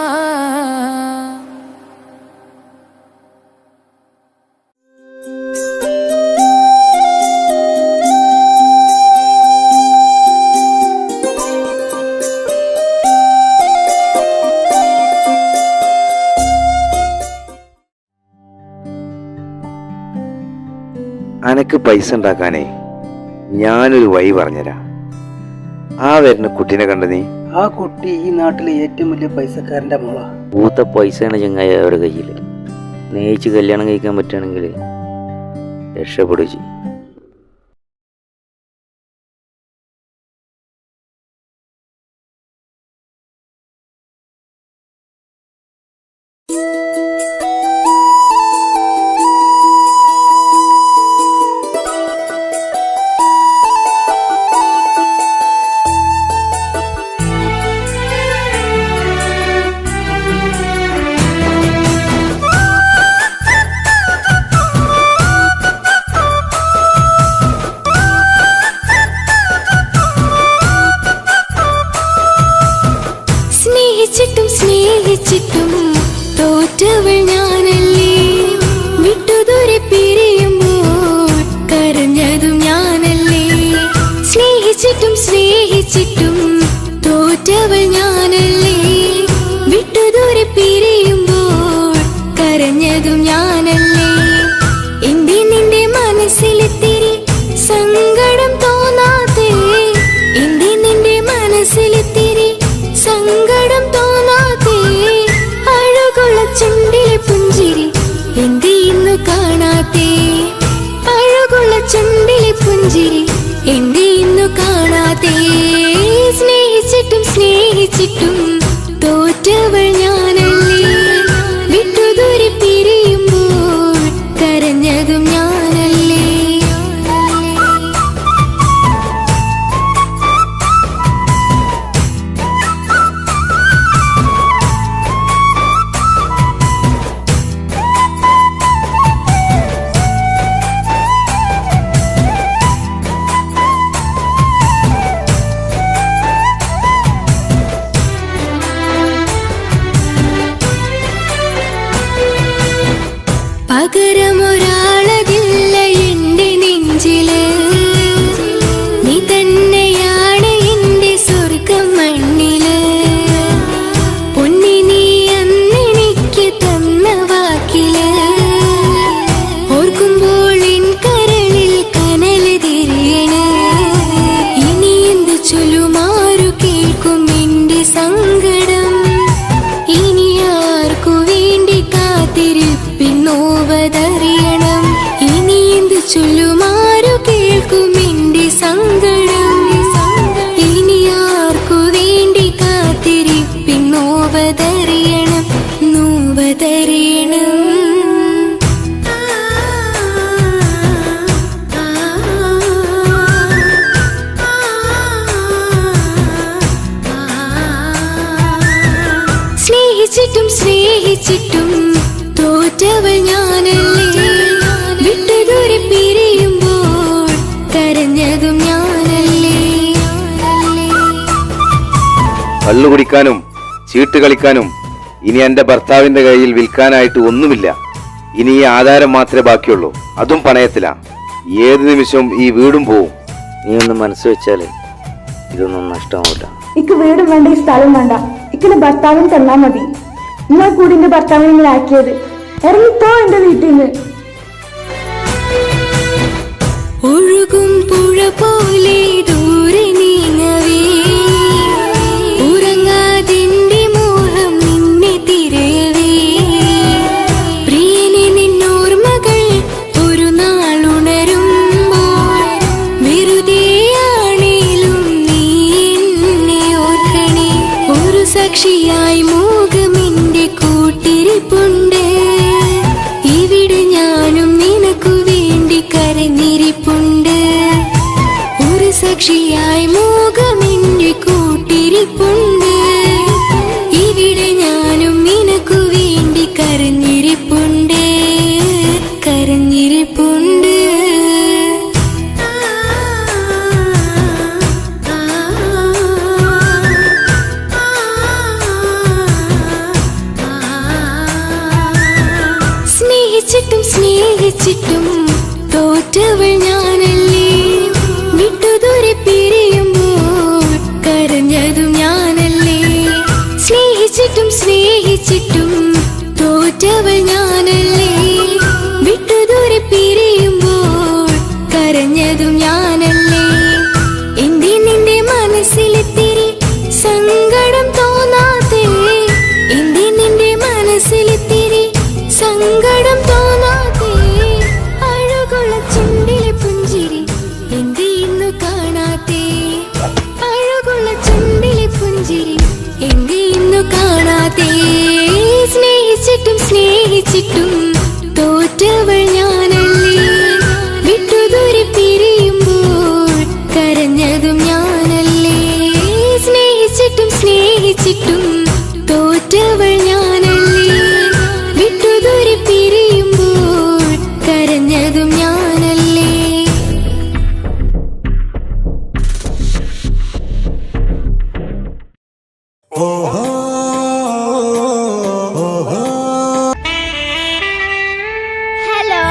അനക്ക് പൈസ ഉണ്ടാക്കാനേ ഞാനൊരു വഴി പറഞ്ഞുതരാം. ആ വരുന്ന കുട്ടീനെ കണ്ട നീ? ആ കുട്ടി ഈ നാട്ടിലെ ഏറ്റവും വലിയ പൈസക്കാരന്റെ മോളാ. പൂത്ത പൈസയാണ് ചങ്ങായി അവരുടെ കയ്യിൽ. സ്നേഹിച്ച് കല്യാണം കഴിക്കാൻ പറ്റുകയാണെങ്കിൽ രക്ഷപ്പെടുക ചെയ്യും. സ്നേഹിച്ചിട്ടും തോറ്റവൾ ഞാനല്ലേ, വിട്ടുദൂരെ പിരിയുമ്പോൾ കരഞ്ഞതും ഞാനല്ലേ. സ്നേഹിച്ചിട്ടും തോറ്റവൾ ഞാനല്ലേ, വിട്ടുദൂരെ പിരിയുമ്പോൾ കരഞ്ഞതും ഞാനല്ലേ. എന്റെ നിന്റെ മനസ്സിലെത്തിരി സങ്കടം തോന്നാതെ, എന്റെ നിന്റെ മനസ്സിലെത്തിരി സങ്കടം തോന്നാതെ, അഴകുള്ള ചുണ്ടിലെ പുഞ്ചിരി എന്തേ ഇന്നു കാണാതെ, അഴകുള്ള ചുണ്ടിലെ പുഞ്ചിരി എന്തേ ഇന്നു കാണാതെ. സ്നേഹിച്ചിട്ടും തോറ്റവൾ ഞാനല്ലേ, വിട്ടുദൂരെ പിരിയുമ്പോൾ കരഞ്ഞതും ഞാനല്ലേ. സ്നേഹിച്ചിട്ടും തോറ്റവൾ ഞാനല്ലേ വിട്ടുദൂരെ പിരിയുമ്പോൾ കരഞ്ഞതും ഞാനല്ലേ കള്ളു കുടിക്കാനും ചീട്ട് കളിക്കാനും ഇനി എന്റെ ഭർത്താവിന്റെ കയ്യിൽ വിൽക്കാനായിട്ട് ഒന്നുമില്ല. ഇനി ഈ ആധാരം മാത്രമേ ബാക്കിയുള്ളൂ, അതും പണയത്തിലാ. ഏത് നിമിഷവും ഈ വീടും പോവും. നീ ഒന്ന് മനസ്സ് വെച്ചാലേ ഇതൊന്നും നഷ്ടമാവില്ല. ഇക്ക് വീടും വേണ്ട, ഈ സ്ഥലം വേണ്ട, ഇക്കിന്റെ ഭർത്താവിന് തന്നാ മതി. നിങ്ങൾ കൂടി എന്റെ ഭർത്താവിനെ നിങ്ങൾ ആക്കിയത്. ഇറങ്ങിപ്പോ എന്റെ വീട്ടിൽ നിന്ന്. ഒഴുകും പുഴ പോലെ ദൂരെ നീങ്ങവേ ഉറങ്ങാതിന്റെ മോഹം നിന്നെ തിരയവേ പ്രിയനെ നിന്നോർമകൾ ഒരു നാളുണരുമ്പോൾ വെറുതെയാണേലും നീ എന്നെ ഓർക്കണേ. ഒരു സാക്ഷിയായി മോഹമെന്റെ കൂട്ടിരിപ്പുണ്ട്. ഇവിടെ ഞാനും നിനക്കു വേണ്ടി കരഞ്ഞിരിപ്പുണ്ട്. ഒരു സാക്ഷിയായി മോഹമെന്റെ കൂട്ടിരിപ്പുണ്ട്. ഇവിടെ ഞാനും നിനക്കു വേണ്ടി കരഞ്ഞിരിപ്പുണ്ട്, കരഞ്ഞിരിപ്പുണ്ട്. സ്നേഹിച്ചിട്ടും സ്നേഹിച്ചിട്ടും തോറ്റവൾ ഞാനല്ലേ വിട്ടുദൂരെ പിരിയുമ്പോൾ കരഞ്ഞതും ഞാനല്ലേ. സ്നേഹിച്ചിട്ടും സ്നേഹിച്ചിട്ടും തോറ്റവൾ ഞാനല്ലേ വിട്ടുദൂരെ പിരിയുമ്പോൾ കരഞ്ഞതും ഞാനല്ലേ. എന്തേ നിന്റെ മനസ്സിലെത്തിരി സങ്കടം തോന്നാതെ, എന്തേ നിന്റെ മനസ്സിലെത്തിരി സങ്കടം തോന്നാതെ, അഴകുള്ള ചുണ്ടിലെ പുഞ്ചിരി എന്തേ ഇന്നു കാണാത്തെ, അഴകുള്ള ചുണ്ടിലെ പുഞ്ചിരി എന്തേ ഇന്നു കാണാത്തെ. സ്നേഹിച്ചിട്ടും സ്നേഹിച്ചിട്ടും തോറ്റവൾ ഞാനല്ലേ വിട്ടുദൂരെ പിരിയുമ്പോൾ കരഞ്ഞതും ഞാനല്ലേ. സ്നേഹിച്ചിട്ടും സ്നേഹിച്ചിട്ടും തോറ്റവൾ ഞാനല്ലേ വിട്ടുദൂരെ പിരിയുമ്പോൾ കരഞ്ഞതും ഞാനല്ലേ. ഹലോ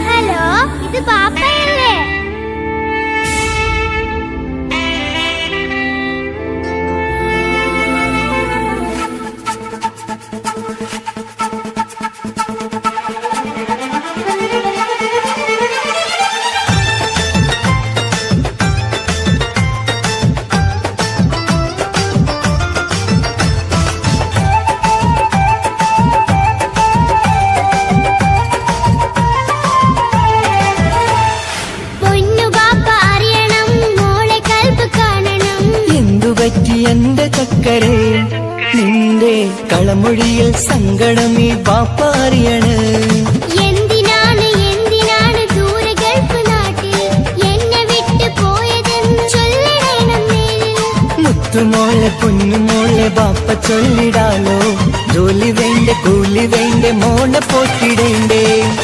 ഹലോ, ഇത് പാപ്പയല്ലേ? പൊന്നു പാപ്പ അറിയണം, മോളെ കൽബ് കാണണം. എന്തുപറ്റി എന്റെ ചക്കരെ നിന്റെ കളമൊഴിയിൽ സങ്കടമീ പാപ്പാറിയണ്. എന്തിനാണ് എന്തിനാണ് ദൂരെ ഗൾഫ് നാട്ടിൽ എന്നെ വിട്ട് പോയതെന്ന് ചൊല്ലണം നേരിൽ. മുത്തുമോളെ പൊന്നുമോളെ ബാപ്പ ചൊല്ലിടാലോ. ജോലി വേണ്ടേ കൂലി വേണ്ടേ മോളെ പോറ്റിടേണ്ടേ.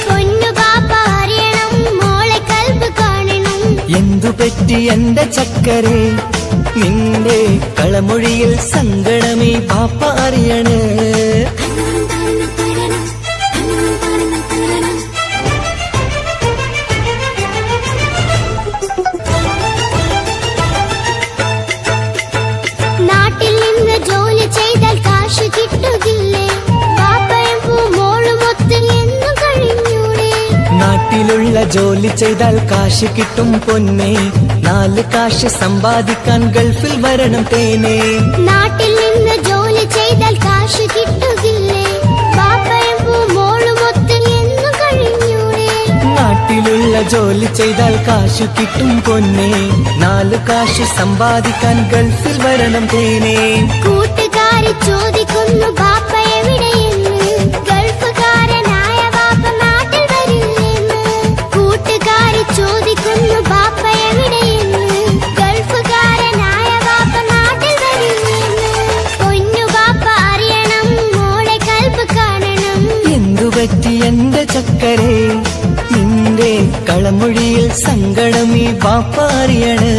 പൊന്നു പാപ്പ അറിയണം, മോളെ കൽബ് കാണണം. എന്തുപറ്റി എന്റെ ചക്കരെ നിന്റെ കളമൊഴിയിൽ സങ്കടമീ പാപ്പ അറിയണ്. നാട്ടിൽ നിന്ന് ജോലി ചെയ്താൽ കാശ് കിട്ടുകില്ലേ? പാപ്പയും മോളും ഒത്ത് എന്നു കഴിഞ്ഞൂടെ? നാട്ടിലുള്ള ജോലി ചെയ്താൽ കാശ് കിട്ടും പൊന്നെ. 4 കാശ് സമ്പാദിക്കാൻ ഗൾഫിൽ വരണം തേനെ. നാട്ടിൽ നിന്ന് ജോലി ചെയ്താൽ കാശ് കിട്ടുകില്ലേ? പാപ്പയും മോളും ഒത്ത് എന്നു കഴിഞ്ഞൂടെ? നാട്ടിലുള്ള ജോലി ചെയ്താൽ കാശ് കിട്ടും പൊന്നെ. 4 കാശ് സമ്പാദിക്കാൻ ഗൾഫിൽ വരണം തേനെ. കൂട്ടുകാരി ചോദിക്കുന്നു ബാപ്പ എവിടെയെന്ന്, ഗൾഫുകാരനായ ബാപ്പ നാട്ടിൽ വരില്ലെന്ന്. കൂട്ടുകാരി ചോദിക്കുന്നു ബാപ്പ എവിടെയെന്ന്, ഗൾഫുകാരനായ ബാപ്പ നാട്ടിൽ വരില്ലെന്ന്. പൊന്നു ബാപ്പ അറിയണം, മോളെ കൽബ് കാണണം. എന്റെ ചക്കരെ, നിന്റെ കളമൊഴിയിൽ സങ്കടം ഈ ബാപ്പാറിയാണ്.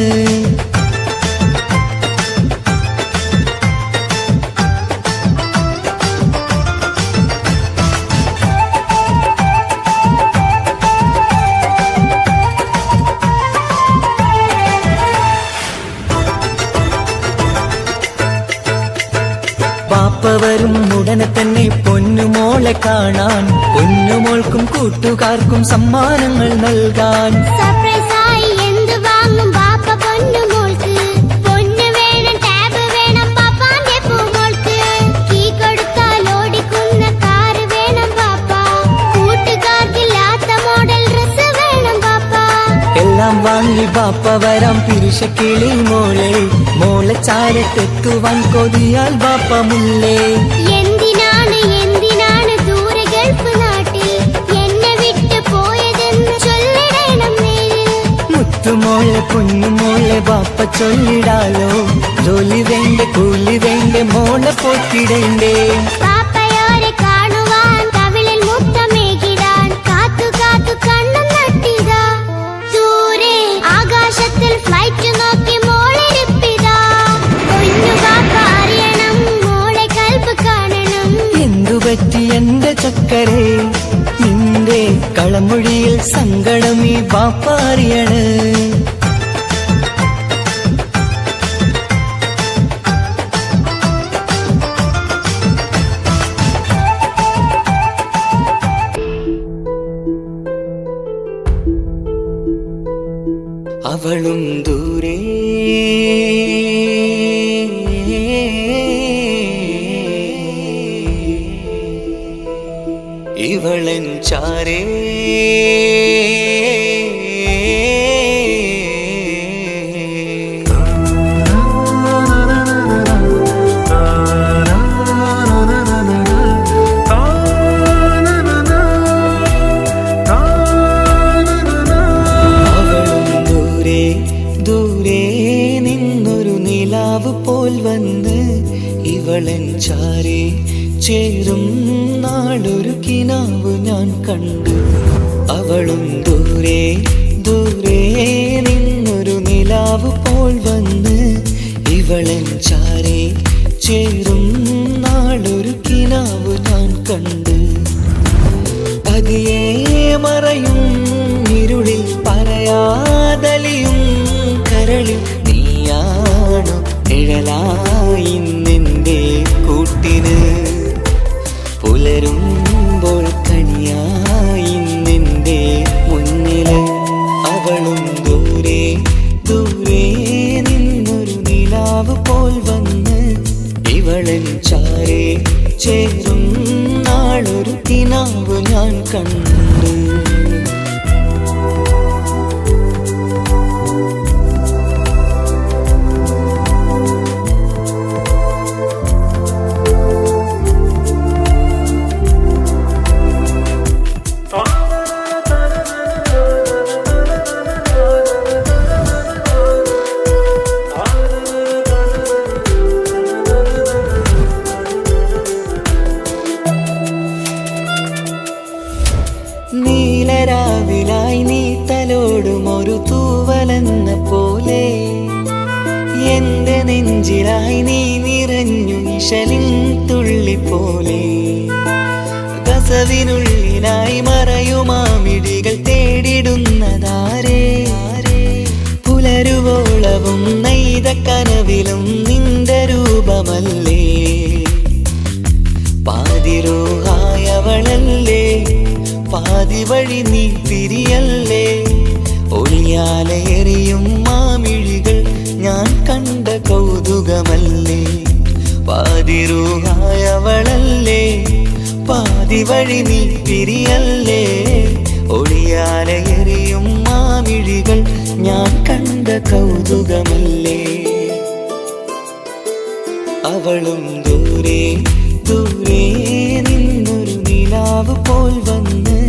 ബാപ്പ വരും ഉടനെ തന്നെ പൊന്നുമോളെ കാണാൻ, പൊന്നുമോൾക്കും കൂട്ടുകാർക്കും സമ്മാനങ്ങൾ നൽകാൻ. സർപ്രൈസായി എന്ത് വാങ്ങും ബാപ്പ പൊന്നുമോൾക്ക്? പൊന്ന് വേണം, ടാബ് വേണം പാപ്പാന്റെ പൂമോൾക്ക്. കീ കൊടുത്താൽ ഓടിക്കുന്ന കാറ് വേണം ബാപ്പ. കൂട്ടുകാർക്കില്ലാത്ത മോഡൽ ഡ്രസ് വേണം ബാപ്പ. എല്ലാം വാങ്ങി ബാപ്പ വരാം പിരിശക്കിളി മോളെ, മോളെ ചാരത്തെത്തുവാൻ കൊതിയാൽ ബാപ്പ മുല്ലേ. എന്തിനാണ് എന്തിനാണ് ദൂരെ ഗൾഫ് നാട്ടിൽ എന്നെ വിട്ട് പോയതെന്ന് ചൊല്ലിടണം നേരിൽ. മുത്തുമോളെ കുഞ്ഞുമോളെ ബാപ്പ ചൊല്ലിടാലോ, ജോലി വേണ്ട കൂലി വേണ്ട മോളെ പോറ്റിടണ്ടേ. പാപ്പയോരെ കാണുവാൻ കവിളിൽ മുത്തമേകിടാൻ കാത്തു കാത്തു കണ്ണും നട്ടിതാ. ദൂരെ ആകാശത്തിൽ ഫ്ലൈറ്റ് നോക്കി മോളിരിപ്പിതാ. പൊന്നു ബാപ്പ അറിയണം, മോളെ കൽബ് കാണണം. എന്തുപറ്റി എന്റെ ചക്കരെ, നിന്റെ കളമൊഴിയിൽ സങ്കടം ഈ ബാപ്പാറിയാണ്. അവളും ദൂരെ, ഇവളൻ ചാരേ. അവളും ദൂരെ ദൂരെ നിന്നൊരു നിലാവ് പോൽ വന്ന് ഇവളൻ ചാരേ ചേരും നാളൊരു കിനാവ് ഞാൻ കണ്ടു. അവളും ദൂരെ ദൂരെ നിന്നൊരു നിലാവ് പോൽ വന്ന് ഇവളൻ ചാരേ ചേരും നാളൊരു കിനാവ് ഞാൻ കണ്ടു. പതിയെ മറയും ഇരുളിൽ പറയാതലിയും കരളിൽ നീയാണു നിഴലായി നിന്റെ കൂട്ടിന്. പുലരുമ്പോൾ കണിയായി നിന്റെ മുന്നില്. അവളും ദൂരെ ദൂരെ നിന്നൊരു നിലാവ് പോൽ വന്ന് ഇവളൻ ചാരേ ചേരും നാളൊരു കിനാവ് ഞാൻ കണ്ടു. നീലരാവിലായി നീ തലോടും ഒരു തൂവലെന്ന പോലെ എന്റെ നെഞ്ചിലായി നീ നിറഞ്ഞു ഇശലിൻ തുള്ളി പോലെ. കസവിനുള്ളിലായി മറയുമാമിടികൾ തേടിടുന്നതാരേ. പുലരുവോളവും നെയ്ത കനവിലും നിന്റെ രൂപമല്ലേ. പാതിരോഹായവളല്ലേ, പാതി വഴി നീ തിരിയല്ലേ. ഒളിയാലെറിയും മാമിഴികൾ ഞാൻ കണ്ട കൗതുകമല്ലേ. പാതിരൂഹായവളല്ലേ, പാതി വഴി നീ തിരിയല്ലേ. ഒളിയാലെറിയും മാമിഴികൾ ഞാൻ കണ്ട കൗതുകമല്ലേ. അവളും ദൂരെ ദൂരെ നിന്നൊരു നിലാവ് പോൽ വന്ന്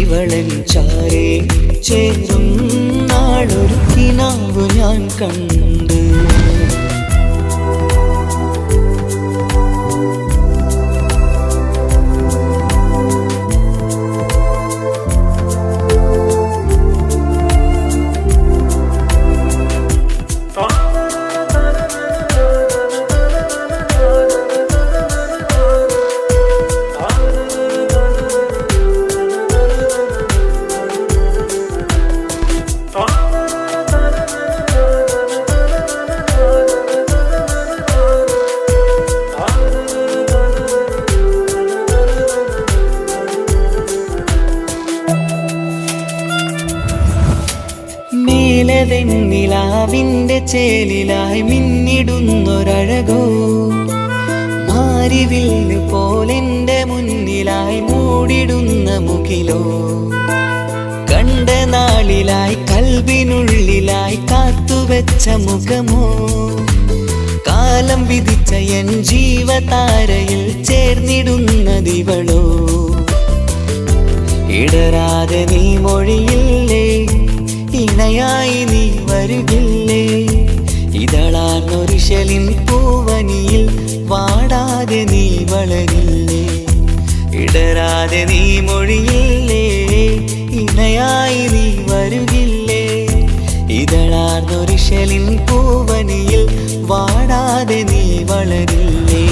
ഇവളൻ ചാരേ ചേരും നാളൊരു കിനാവ് ഞാൻ കണ്ടു. നീലവെണ്ണിലാവിന്റെ ചേലിലായി മിന്നിടുന്നൊരഴകോ മാരിവില്ല് പോലെന്റെ മുന്നിലായി മൂടിടുന്ന മുകിലോ കണ്ട നാളിലായി കൽവിനുള്ളിലായി കാത്തുവെച്ച മുഖമോ കാലം വിധിച്ച എൻ ജീവതാരയിൽ ചേർന്നിടുന്നതിവളോ ഇടരാതെ നീ മൊഴിയില്ലേ ഇണയായി നീ വരുകില്ലേ ഇതളാർന്നൊരിശലിൻ പൂവനിയിൽ വാടാതെ നീ വളരില്ലേ ഇടരാതെ നീ മൊഴിയില്ലേ ഇണയായി നീ വരുകില്ലേ ഇതളാർന്നൊരിശലിൻ പൂവനിയിൽ വാടാതെ നീ വളരില്ലേ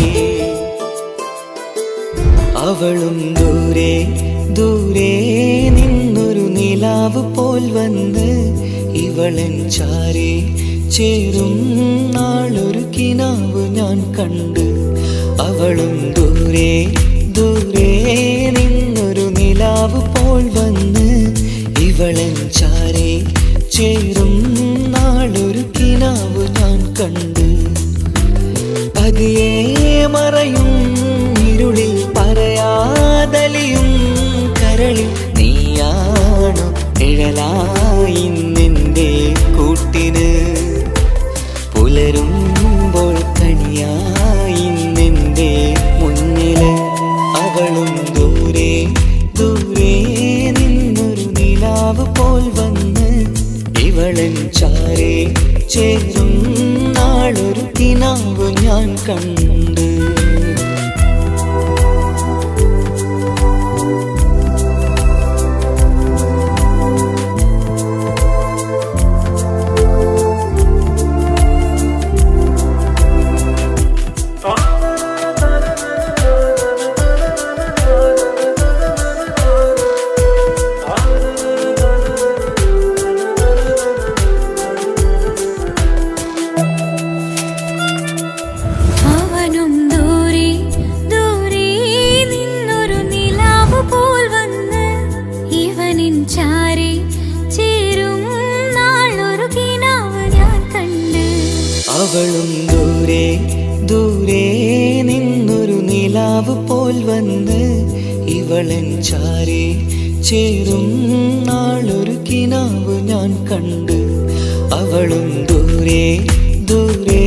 അവളും ദൂരെ ദൂരെ നിന്നൊരു നിലാവ് പോൽ വന്ന് ഇവളൻ ചാരി ചേരും നാളൊരു കിനാവ് ഞാൻ കണ്ട് അവളും ദൂരെ ദൂരെ നിന്നൊരു നിലാവ് പോൽ വന്ന് ഇവളൻ ചാരി ചേരും നാളൊരു കിനാവ് ഞാൻ കണ്ട് പതിയെ മറയും ഇരുളിൽ പറയാതലിയും കരളിൽ നീയാണു നിഴലായി നിന്റെ കൂട്ടിന് പുലരുമ്പോൾ കണിയായി നിന്റെ മുന്നില് അവളും ദൂരെ ദൂരെ നിന്നൊരു നിലാവ് പോൽ വന്ന് ഇവളൻ ചാരേ ചേരും നാളൊരു കിനാവ് ഞാൻ കണ്ട് അവളും ദൂരെ ദൂരെ നിന്നൊരു നിലാവ് പോൽ വന്ന് ഇവളൻ ചാരി ചേരും നാളൊരു കിനാവ് ഞാൻ കണ്ട് അവളും ദൂരെ ദൂരെ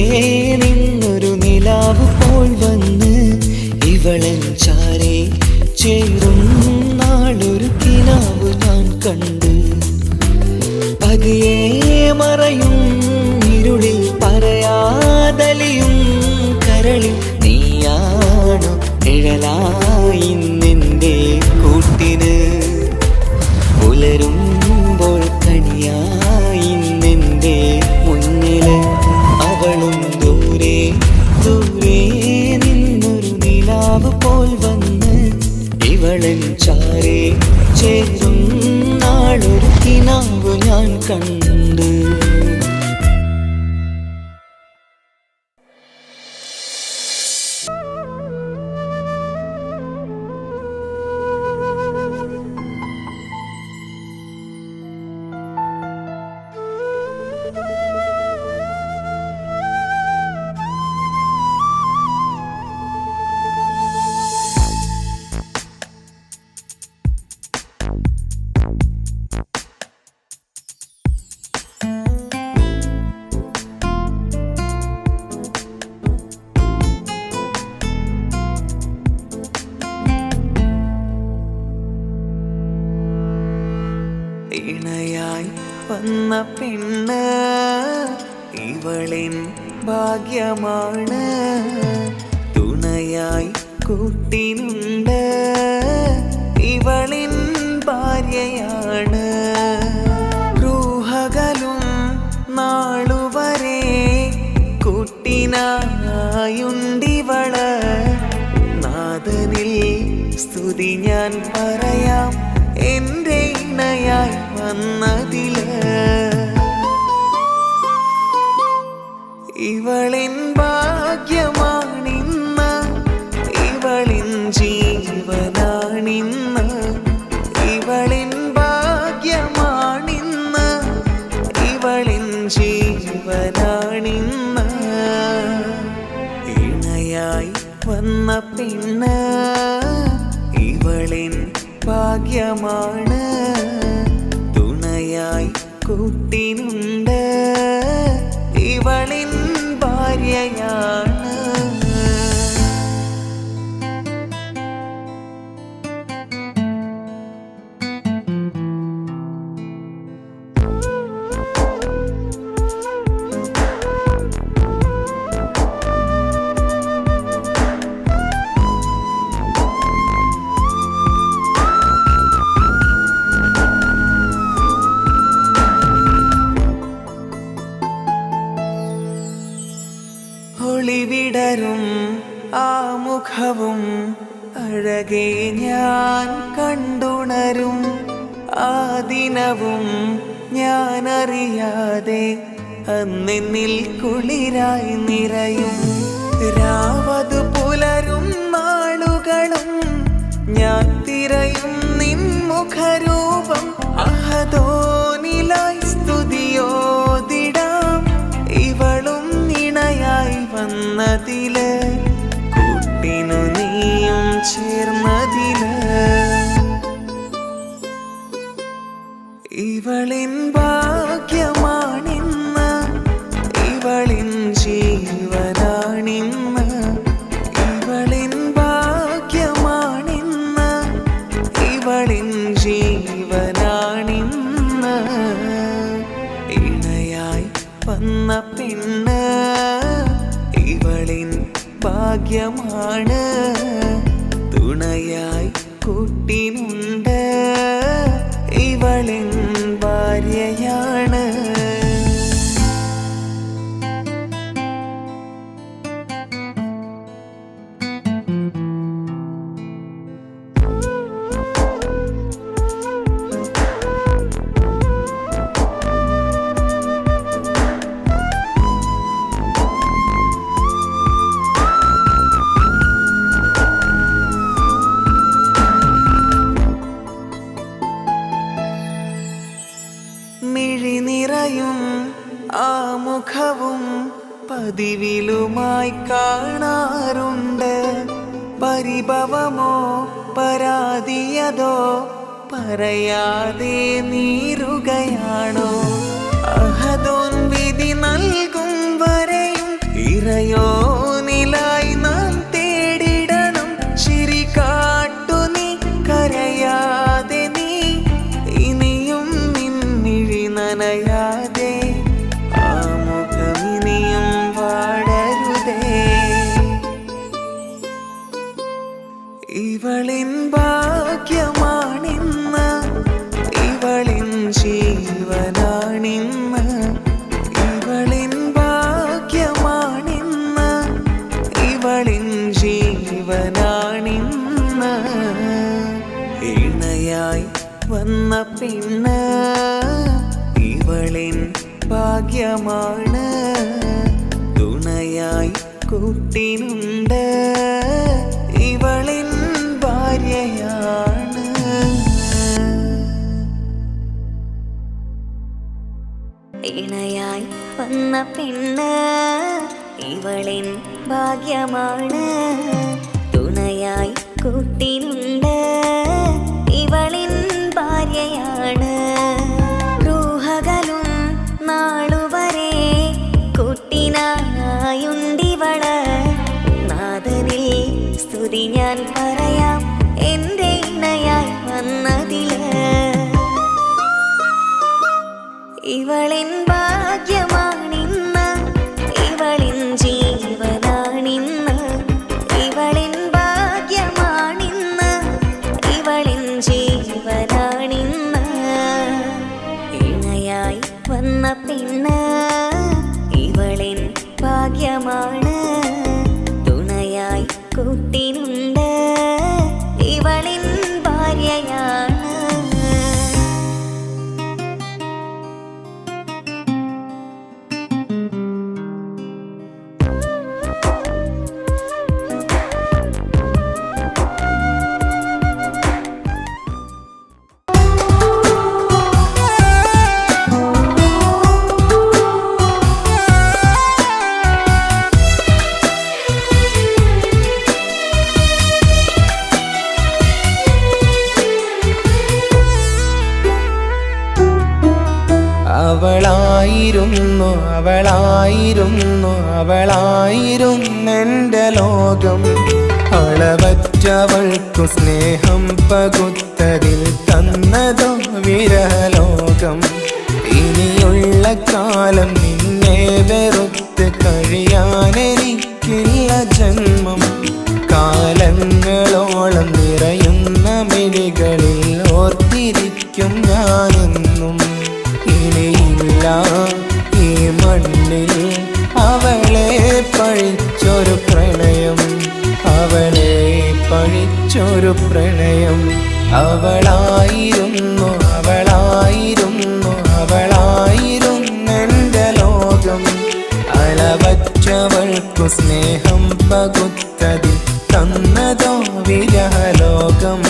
നിന്നൊരു നിലാവ് പോൽ വന്ന് ഇവളൻ ചാരി ചേരും നാളൊരു കിനാവ് ഞാൻ കണ്ട് പതിയെ മറയും ഇരുളിൽ പറയാതലിയും കരളിൽ നീയാണു നിഴലായി നിന്റെ കൂട്ടിന് പുലരുമ്പോൾ കണിയായി നിന്റെ മുന്നില് അവളും ദൂരെ ദൂരെ നിന്നൊരു നിലാവ് പോൽ വന്ന് ഇവളൻ ചാരേ ചേരും നാളൊരു കിനാവ് ഞാൻ കണ്ട് ഇണയായി വന്ന പെണ്ണ് ഇവളിൻ ഭാഗ്യമാണ് തുണയായി കൂട്ടിനുണ്ട് ഇവളിൻ ഭാര്യയാണ് റൂഹകലും നാളുവരെ കൂട്ടിനായുണ്ടിവള് നാദനിൽ സ്തുതി ഞാൻ പറയാം എന്റെ ഇണയായി വന്നതില് ഇവളിൻ ഭാഗ്യമാണിന്ന് ഇവളിൻ ജീവനാണിന്ന് ഇവളിൻ ഭാഗ്യമാണിന്ന് ഇവളിൻ ഭാഗ്യമാണ് തുണയായി കൂട്ടിനുണ്ട് ഇവളിൻ ഭാര്യയാണ്. ഒളിവിടരും ആ മുഖവും അഴകെ ഞാൻ കണ്ടുണരും. ആ ദിനവും ഞാനറിയാതെ അന്നെന്നിൽ കുളിരായി നിറയും. രാവതു പുലരും നാളുകളും ഞാൻ തിരയും നിൻ മുഖരൂപം. അഹദോനിലായി സ്തുതിയോതിടാം ഇവളും ഇണയായി വന്നതില് കൂട്ടിനു നീയും ചേർന്നതില്. ഇവളിൻ ഭാഗ്യമാണിന്ന് ഇവളിൻ ജീവനാണിന്ന്. ഇവളിൻ ഭാഗ്യമാണിന്ന് ഇവളിൻ ജീവനാണിന്ന്. ഇണയായി വന്ന പെണ്ണ് ഇവളിൻ ഭാഗ്യമാണ് തുണയായി കൂട്ടിനുണ്ട് ഇവളിൻ ഭാര്യയാണ്. മിഴി നിറയും ആ മുഖവും പതിവിലുമായി കാണാറുണ്ട്. പരിഭവമോ പരാതിയതോ പറയാതെ നീറുകയാണോ? അഹദോൻ വിധി നൽകും വരെയും ഇറയോനിലായി നാം തേടിടണം. ചിരി കാട്ടു നീ കരയാതെ നീ ഇനിയും നിന്നിഴി നനയാതെ. ആ മുഖമിനിയും വാടരുതേ. ഇവളിൻ ഭാഗ്യമാണിന്ന് ഇവളിൻ ജീവനാണിന്ന്. ഇവളിൻ ഭാഗ്യമാണിന്ന് ഇവളിൻ ജീവനാണിന്ന്. ഇണയായി വന്ന പെണ്ണ് ഇവളിൻ ഭാഗ്യമാണ് തുണയായി കൂട്ടിനുണ്ട് ഇവളിൻ ഭാര്യയാണ്. ഇണയായി വന്ന പെണ്ണ് ഇവളിൻ ഭാഗ്യമാണ് തുണയായി കൂട്ടിനുണ്ട് ഇവളിൻ ഭാര്യയാണ്. റൂഹകലും നാളുവരെ കൂട്ടിനായുണ്ടിവള്. നാഥനിൽ സ്തുതി ഞാൻ പറയാം എൻ്റെ ഇണയായി വന്നതില്. ഇവളിൻ ഭാഗ്യമാണിന്ന് ഇവളിൻ ജീവനാണിന്ന്. ഇവളിൻ ഭാഗ്യമാണിന്ന് ഇവളിൻ ജീവനാണിന്ന്. ഇണയായി വന്ന പെണ്ണ് ഇവളിൻ ഭാഗ്യമാണ് തുണയായി കൂട്ടിനുണ്ട് ഇവളിൻ ഭാര്യയാണ്. അവളായിരുന്നു അവളായിരുന്നു അവളായിരുന്നെൻ്റെ ലോകം. അളവറ്റവൾക്കു സ്നേഹം പകുത്തതിൽ തന്നതോ വിരഹലോകം. ഇനിയുള്ള കാലം നിന്നെ വെറുത്ത് കഴിയാനെനിക്കില്ല ജന്മം. കാലങ്ങളോളം നിറയുന്ന മിഴികളിൽ ഓർത്തിരിക്കും ഞാനെന്നും. ഇനിയില്ല ഈ മണ്ണിൽ അവളെ പഴിച്ചൊരു പ്രണയം, അവളെ പഴിച്ചൊരു പ്രണയം. അവളായിരുന്നു അവളായിരുന്നു അവളായിരുന്നെൻ്റെ ലോകം. അളവറ്റവൾക്കു സ്നേഹം പകുത്തതിൽ തന്നതോ വിരഹലോകം.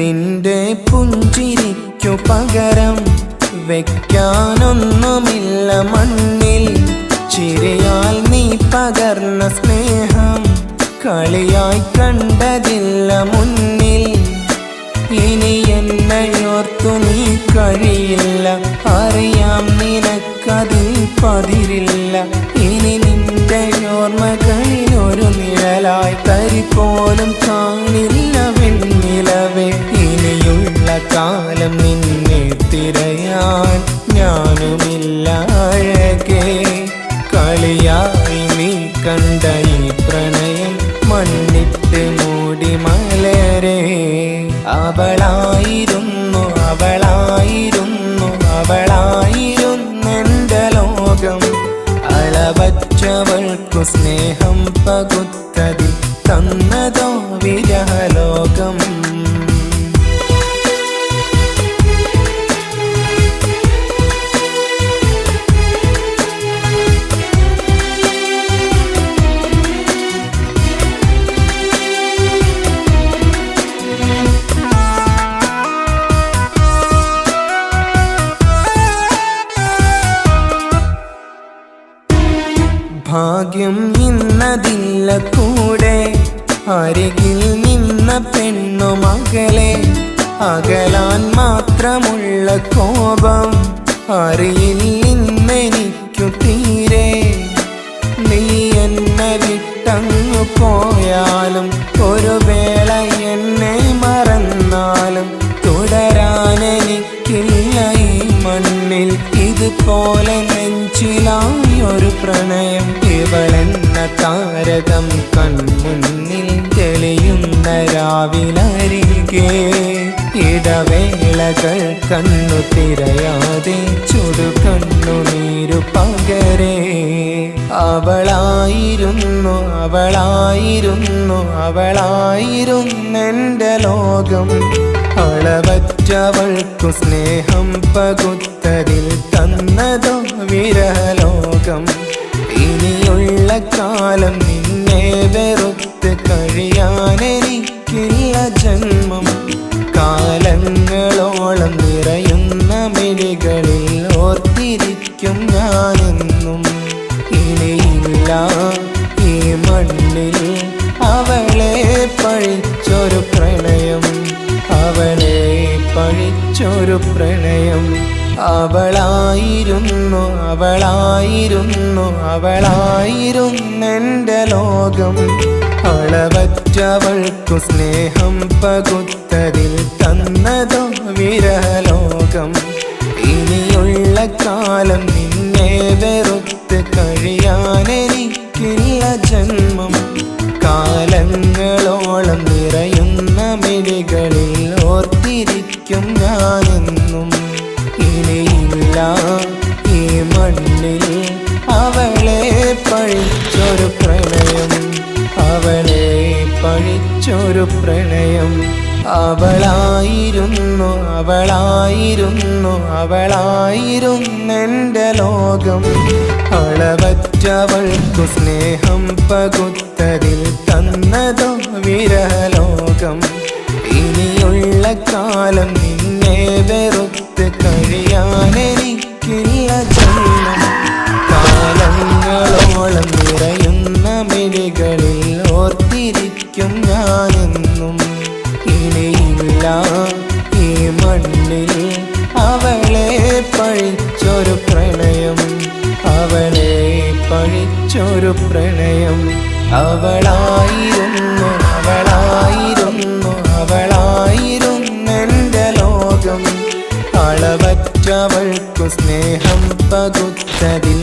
നിന്റെ പുഞ്ചിരിക്കു പകരം വെക്കാനൊന്നുമില്ല മണ്ണിൽ. ചിരിയാൽ നീ പകർന്ന സ്നേഹം കളിയായി കണ്ടതില്ല മുന്നിൽ. ഇനി എന്നെയോർത്തു നീ കഴിയില്ല, അറിയാം നിനക്കതിൽ പതിരില്ല. ഇനി നിന്റെ ഓർമ്മകളിൽ ഒരു നിഴലായി തരി പോലും കാണില്ല വെണ്ണിലവേ. ഇനിയുള്ള കാലം നിന്നെ തിരയാൻ ഞാനുമില്ല അഴകേ. കളിയായി നീ കണ്ട ഈ പ്രണയം മണ്ണിട്ട് മൂടി മലരേ. അവളായിരുന്നു അവളായിരുന്നു അവളായിരുന്നെൻ്റെ ലോകം. അളവറ്റവൾക്കു സ്നേഹം പകുത്തതിൽ തന്നതോ വിരഹലോകം. ഭാഗ്യം ഇന്നതില്ല കൂടെ, അരികിൽ നിന്ന പെണ്ണു മകളെ. അകലാൻ മാത്രമുള്ള കോപം അറിയില്ലെന്നെനിക്കു തീരെ. നീ എന്നെ വിട്ടങ്ങു പോയാലും ഒരു വേള എന്നെ മറന്നാലും തുടരാനെനിക്കില്ല ഈ മണ്ണിൽ. ഇതുപോലെ നെഞ്ചിലായി ഒരു പ്രണയം. ഇവളെന്ന താരകം കൺമുന്നിൽ തെളിയുന്ന രാവിലരികെ. ഇടവേളകൾ കണ്ണു തിരയാതെ ചുടുകണ്ണുനീരു പകരേ. അവളായിരുന്നു അവളായിരുന്നു അവളായിരുന്നെൻ്റെ ലോകം. അളവറ്റവൾക്കു സ്നേഹം പകുത്തതിൽ തന്നതോ വിരഹലോകം. ഇനിയുള്ള കാലം നിന്നെ വെറുത്ത് കഴിയാനെനിക്കില്ല ജന്മം. കാലങ്ങളോളം നിറയുന്ന മിഴികളിൽ ഓർത്തിരിക്കും ഞാനെന്നും. ഇനിയില്ല ഈ മണ്ണിൽ അവളെ പഴിച്ചൊരു പ്രണയം, അവളെ പഴിച്ചൊരു പ്രണയം. അവളായിരുന്നു അവളായിരുന്നു അവളായിരുന്നെൻ്റെ ലോകം. അളവറ്റവൾക്കു സ്നേഹം പകുത്തതിൽ തന്നതോ വിരഹലോകം. ഇനിയുള്ള കാലം നിന്നെ വെറുത്ത് കഴിയാനെനിക്കില്ല ജന്മം. കാലങ്ങളോളം നിറയുന്ന മിഴികളിൽ ഓർത്തിരിക്കും ഞാനെന്നും. ഇനിയില്ല ഈ മണ്ണിൽ അവളെ പഴിച്ചൊരു പ്രണയം, അവളെ പഴിച്ചൊരു പ്രണയം. അവളായിരുന്നു അവളായിരുന്നു അവളായിരുന്നെൻ്റെ ലോകം. അളവറ്റവൾക്കു സ്നേഹം പകുത്തതിൽ തന്ന വിരഹലോകം. ഇനിയുള്ള കാലം നിന്നെ വെറുത്ത് കഴിയാനെനിക്കില്ല ജന്മം. കാലങ്ങളോളം നിറയുന്ന മിഴികളിൽ ഓർത്തിരിക്കും ഞാനെന്നും. ഇനിയില്ല ഈ മണ്ണിൽ അവളെ പഴിച്ചൊരു പ്രണയം, അവളെ പഴിച്ചൊരു പ്രണയം. അവളായിരുന്നു അവളായിരുന്നു അവളായിരുന്നെൻ്റെ ലോകം. അളവറ്റവൾക്കു സ്നേഹം പകുത്തതിൽ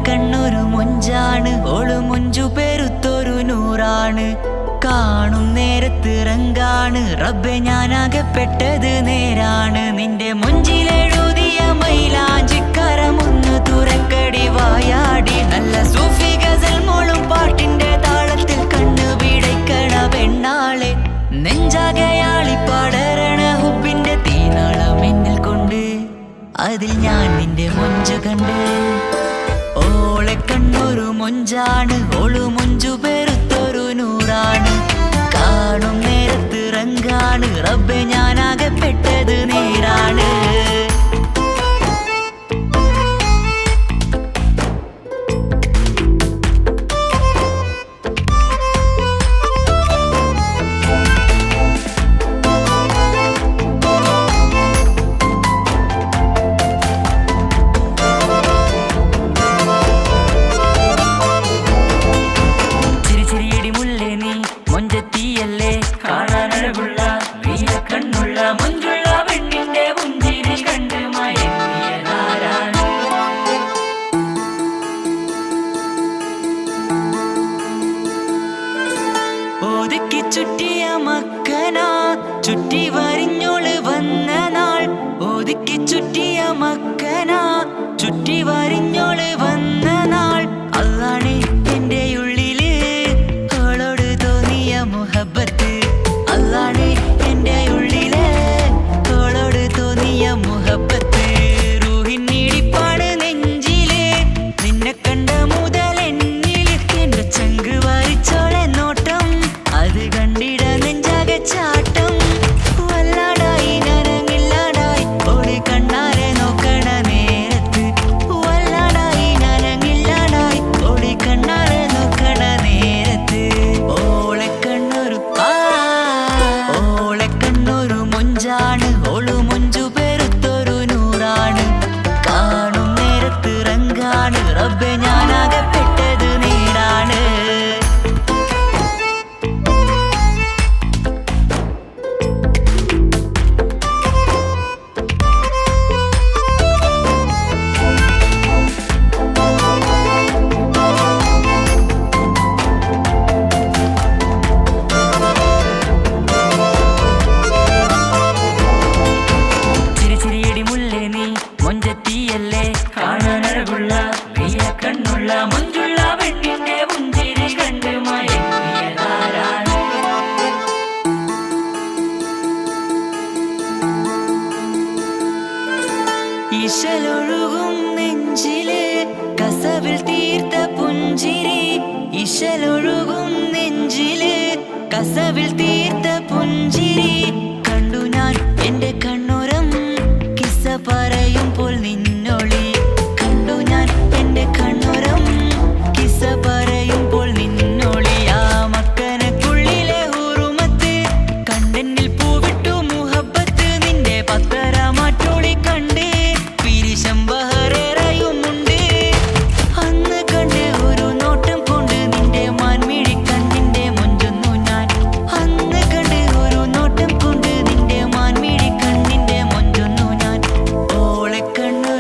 കണ്ണൊരു മൊഞ്ചാണ്, ഓള് മൊഞ്ചു പെരുത്തൊരു നൂറാണ്. കാണും നേരത്ത് റങ്കാണ്, റബ്ബെ ഞാനാകപ്പെട്ടത് നേരാണ്. നിന്റെ മൊഞ്ചിലെഴുതിയ മൈലാഞ്ചിക്കരമൊന്ന് തുറക്കടി വായാടി. നല്ല സൂഫി ഗസൽ മോളും പാട്ടിന്റെ താളത്തിൽ കണ്ണു പിടയ്ക്കണ പെണ്ണാളെ. നെഞ്ചാകയാളി പടരണ ഹുബിന്റെ തീനാളം എന്നിൽ കൊണ്ട്, അതിൽ ഞാൻ നിന്റെ മൊഞ്ചു കണ്ട്. ഓളെ കണ്ണൊരു മൊഞ്ചാണ്, ഓളു മൊഞ്ചു പെരുത്തൊരു നൂറാണ്. കാണും നേരത്ത് റങ്കാണ്, റബ്ബെ ഞാനാകപ്പെട്ടത് നേരാണ്. ഒതുക്കി ചുറ്റിയ മക്കനാ, ചുറ്റി വരിഞ്ഞോള് വന്ന നാൾ. ഒതുക്കി ചുറ്റിയ മക്കനാ, ചുറ്റി വരിഞ്ഞോള് വന്ന നാൾ. അതാണ് എന്റെ ഉള്ളില് അവളോട് തോന്നിയ മുഹബത്ത്. അതാണ് എന്റെ ഉള്ളില് അവളോട് തോന്നിയ മുഹബത്ത്. റൂഹിന്നിടിപ്പാണ് നെഞ്ചില്, നിന്നെ കണ്ട മുതൽ എന്നില്. എന്റെ ചങ്ക് വാരിച്ചോളെ നോട്ടം, അത് കണ്ടിട നെഞ്ചാകെ ചാട്ടം. വല്ലാടായി നനങ്ങില്ലാടായി ഓടി കണ്ണാരെ നോക്കണ നേരത്ത്. വല്ലാടായി നനങ്ങില്ലാടായി ഓടി കണ്ണാരെ നോക്കണ നേരത്ത്. ഓളെ കണ്ണൊരു ഓളെ കണ്ണൊരു മൊഞ്ചാണ്, ഓളു മൊഞ്ചു പെരുത്തൊരു നൂറാണ്. കാണും നേരത്ത് റങ്കാണ്, റബ്ബെ ഞാനാകപ്പെട്ടത് നേരാണ്. ചിരി ചിരിയടി മുല്ലേ നീ മൊഞ്ചത്തിയല്ലേ, കാണാനഴകുള്ള നീയ കണ്ണുള്ള മൊഞ്ചുള്ള പെണ്ണിന്റെ പുഞ്ചിരി കണ്ട് മയങ്ങിയതാരാണ്. ഇശലൊഴുകും നെഞ്ചില് കസവിൽ തീർത്ത പുഞ്ചിരി. ഇശലൊഴുകും നെഞ്ചില് കസവിൽ തീർത്ത പുഞ്ചിരി. കണ്ടു ഞാൻ എന്റെ കണ്ണുരം കിസ്സ പറയുമ്പോൾ നിന്നൊളി. കണ്ടു ഞാൻ എന്റെ കണ്ണുരം കിസ്സ പറയുമ്പോൾ നിന്നൊളി. ആ മക്കനക്കുള്ളിലെ ഹുറുമത്ത് കണ്ടെന്നിൽ പൂവിട്ടു മുഹബത്ത്. നിന്റെ പത്തര മാറ്റൊളി കണ്ട് പിരിശം ബഹറേറയുമുണ്ട്. അന്ന് കണ്ട് ഒരു നോട്ടം കൊണ്ട് നിന്റെ മാൻമിഴി കണ്ണിന്റെ മൊഞ്ചൊന്നു ഞാൻ. അന്ന് കണ്ട് ഒരു നോട്ടം കൊണ്ട് നിന്റെ മാൻമിഴി കണ്ണിന്റെ മൊഞ്ചൊന്നു ഞാൻ. ഓളെ കണ്ണു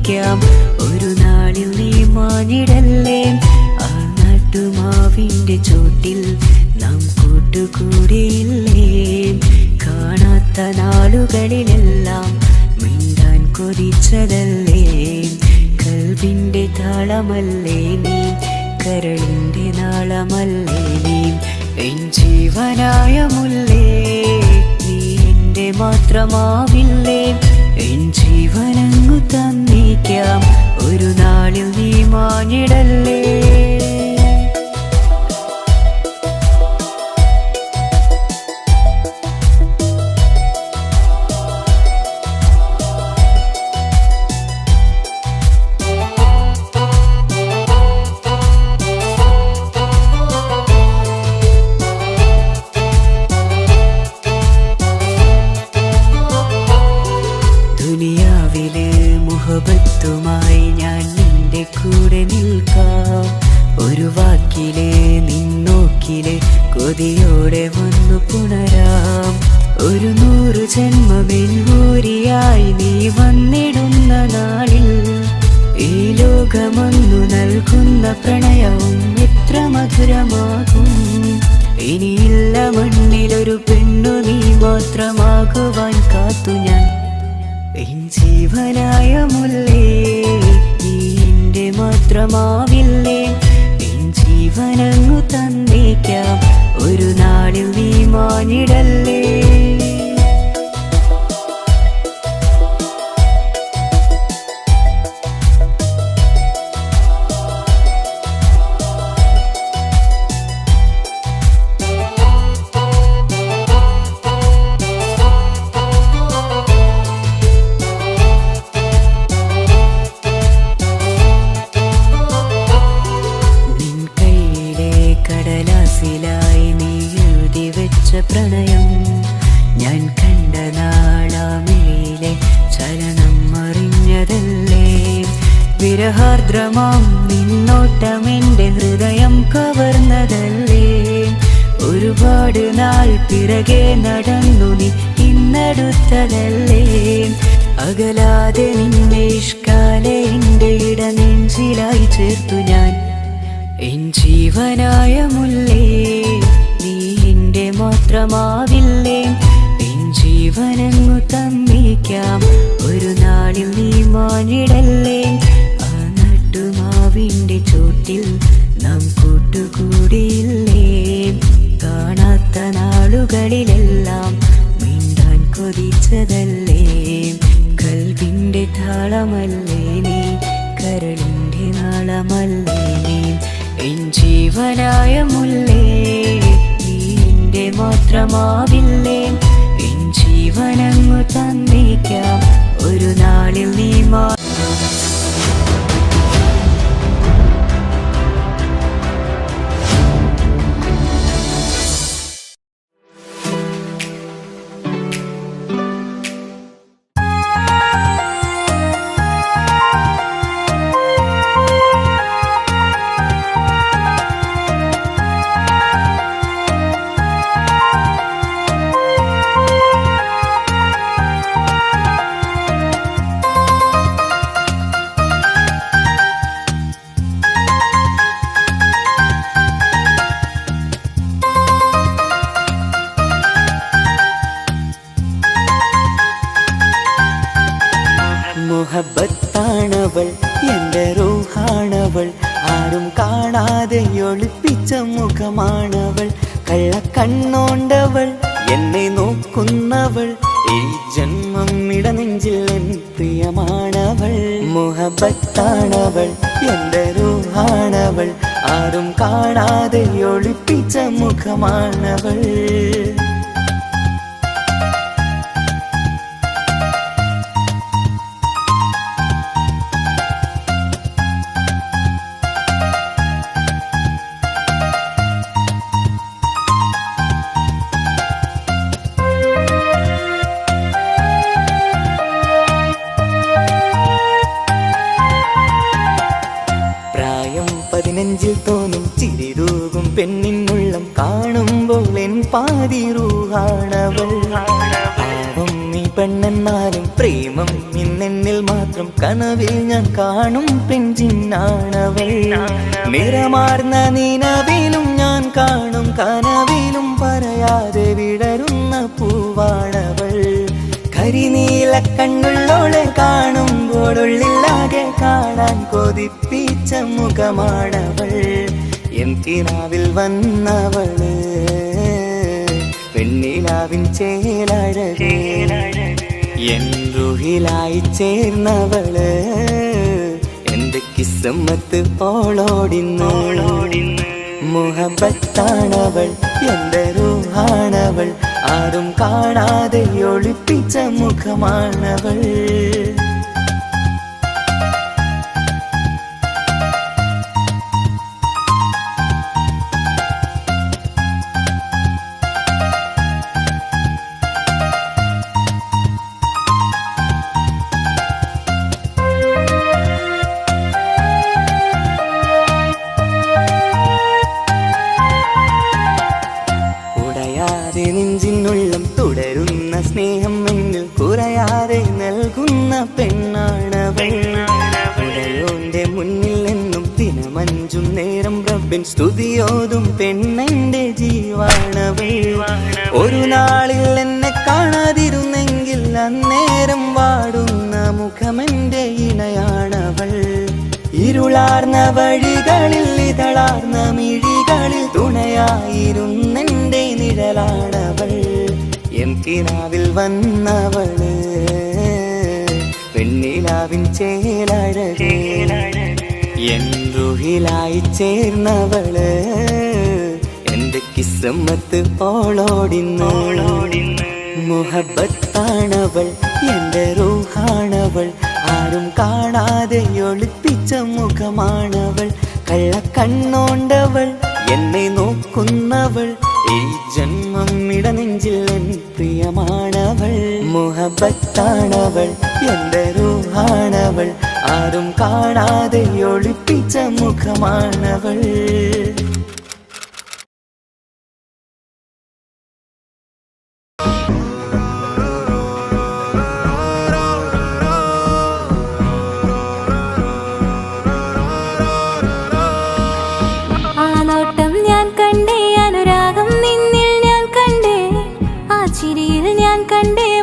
തന്നേക്കാം, ഒരു നാളിൽ നീ മാഞ്ഞിടല്ലേ. ആ നാട്ടുമാവിന്റെ ചോട്ടിൽ നാം കൂട്ടുകൂടിയില്ലേ. കാണാത്ത നാളുകളിലെല്ലാം മിണ്ടാൻ കൊതിച്ചതല്ലേ. കൽവിന്റെ താളമല്ലേ നീ, കരളിന്റെ നാളമല്ലേ നീ. എൻ ജീവനായ മുല്ലേ, നീ എന്റെ മാത്രമാവില്ലേ. എൻ ജീവനങ്ങു തന്നേക്കാം, ഒരു നാളിൽ നീ മാഞ്ഞിടല്ലേ. ദുനിയാവിലെ മുഹബത്തുമായി ഞാൻ നിന്റെ കൂടെ നിൽക്കാം. ഒരു വാക്കിലെ നിന്നോക്കിലെ കൊതിയോടെ വന്നു പുണരാം. ഒരു 100 ജന്മമെൻകൂരിയായി നീ വന്നിടുന്ന നാളിൽ ഈ ലോകമൊന്നു നൽകുന്ന പ്രണയവും എത്ര മധുരമാകും. ഇനിയില്ല മണ്ണിലൊരു പെണ്ണു നീ മാത്രമാകുവാൻ കാത്തു ഞാൻ. എൻ ജീവനായ മുല്ലേ, നീ എന്റെ മാത്രമാവില്ലേ. എൻ ജീവനങ്ങു തന്നേക്കാം, ഒരു നാളിൽ നീ മാഞ്ഞിടല്ലേ. കടലാസിലായി നീ എഴുതി വെച്ച പ്രണയം ഞാൻ കണ്ട നാളാമിഴിയിലെ ചലനം അറിഞ്ഞതല്ലേ. വിരഹാർദ്രമാം നിന്നോട്ടമെന്റെ ഹൃദയം കവർന്നതല്ലേ. ഒരുപാട് നാൾ പിറകെ നടന്നു നീ ഇന്നടുത്തതല്ലേ. അകലാതെ നിന്നെ ഇഷ്കാലെ എന്റെ ഇടനെഞ്ചിലായി ചേർത്തു ഞാൻ. എൻ ജീവനായ മുല്ലേ, നീ എന്റെ മാത്രമാവില്ലേ. എൻ ജീവനങ്ങു തന്നേക്കാം, ഒരു നാളിൽ നീ മാഞ്ഞിടല്ലേ. ആ നാട്ടുമാവിന്റെ ചോട്ടിൽ നാം കൂട്ടുകൂടിയില്ലേ. കാണാത്ത നാളുകളിലെല്ലാം മിണ്ടാൻ കൊതിച്ചതല്ലേ. കൽവിന്റെ താളമല്ലേ നീ, കരളിന്റെ നാളമല്ലേ നീ. എൻ ജീവനായ മുല്ലേ, നീ എന്റെ മാത്രമാവില്ലേ. എൻ ജീവനങ്ങു തന്നേക്കാം, ഒരു നാളിൽ നീ മുഹബത്താണവൾ, എന്റെ റൂഹാണവൾ. ആരും കാണാതെ ഒളിപ്പിച്ച മുഖമാണവൾ. കള്ളക്കണ്ണോണ്ടവൾ, എന്നെ നോക്കുന്നവൾ. ഈ ജന്മം ഇടനെഞ്ചിൽ എൻ പ്രിയമാണവൾ. മുഹബത്താണവൾ, എന്റെ റൂഹാണവൾ. ആരും കാണാതെ ഒളിപ്പിച്ച മുഖമാണവൾ. നെഞ്ചിൽ തോന്നും ചിരിതൂകും പെണ്ണിനുള്ളം കാണുമ്പോൾ എൻ പാതി റൂഹാണവൾ. പാവം നീ പെണ്ണെന്നാലും പ്രേമം പെണ്ണെന്നിൽ മാത്രം കനവിൽ ഞാൻ കാണും പെഞ്ചിന്നാണവൾ. നിറമാർന്ന നിലവിലും ഞാൻ കാണും കനവിലും പറയാതെ വിടരുന്ന പൂവാണവൾ. കരിനീല കണ്ണുള്ളോളെ കാണുമ്പോഴുള്ളിലാകെ കാണാൻ കൊതിപ്പിച്ച മുഖമാണവൾ. എൻ കിനാവിൽ വന്നവള് പെണ്ണിലാവിൻ ചേലഴകേ, എൻ റുഹിലായി ചേർന്നവള് എന്റെ കിസ്മത്ത് ഓളോടിന്നോളോടിന്ന്. മുഹബത്താണവൾ എന്റെ റൂഹാണവൾ, ആരും കാണാതെ ഒളിപ്പിച്ച മുഖമാണവൾ. നെഞ്ചിനുള്ളം തുടരുന്ന സ്നേഹം എന്നിൽ കുറയാതെ നൽകുന്ന പെണ്ണാണവൾ. ഉടയോന്റെ മുന്നിൽ എന്നും ദിനമഞ്ചും നേരം റബ്ബിൻ സ്തുതിയോതും പെണ്ണെന്റെ ജീവാണവൾ. ഒരു നാളിൽ എന്നെ കാണാതിരുന്നെങ്കിൽ അന്നേരം വാടുന്ന മുഖമെന്റെ ഇണയാണവൾ. ഇരുളാർന്ന വഴികളിൽ ഇതളാർന്ന മിഴികളിൽ തുണയായിരുന്നെന്റെ നിഴലാണവൾ. എൻ കിനാവിൽ വന്നവള് പെണ്ണിലാവിൻ ചേലഴകേ, എൻ റുഹിലായി ചേർന്നവള് എന്റെ കിസ്മത്ത് ഓളോടിന്നോളോടിന്ന്. മുഹബത്താണവൾ എന്റെ റൂഹാണവൾ, ആരും കാണാതെ ഒളിപ്പിച്ച മുഖമാണവൾ. കള്ളക്കണ്ണോണ്ടവൾ എന്നെ നോക്കുന്നവൾ, ഈ ജന്മം ഇടനെഞ്ചിൽ എൻ പ്രിയമാണവൾ. മുഹബത്താണവൾ എന്റെ റൂഹാണവൾ, ആരും കാണാതെ ഒളിപ്പിച്ച മുഖമാണവൾ.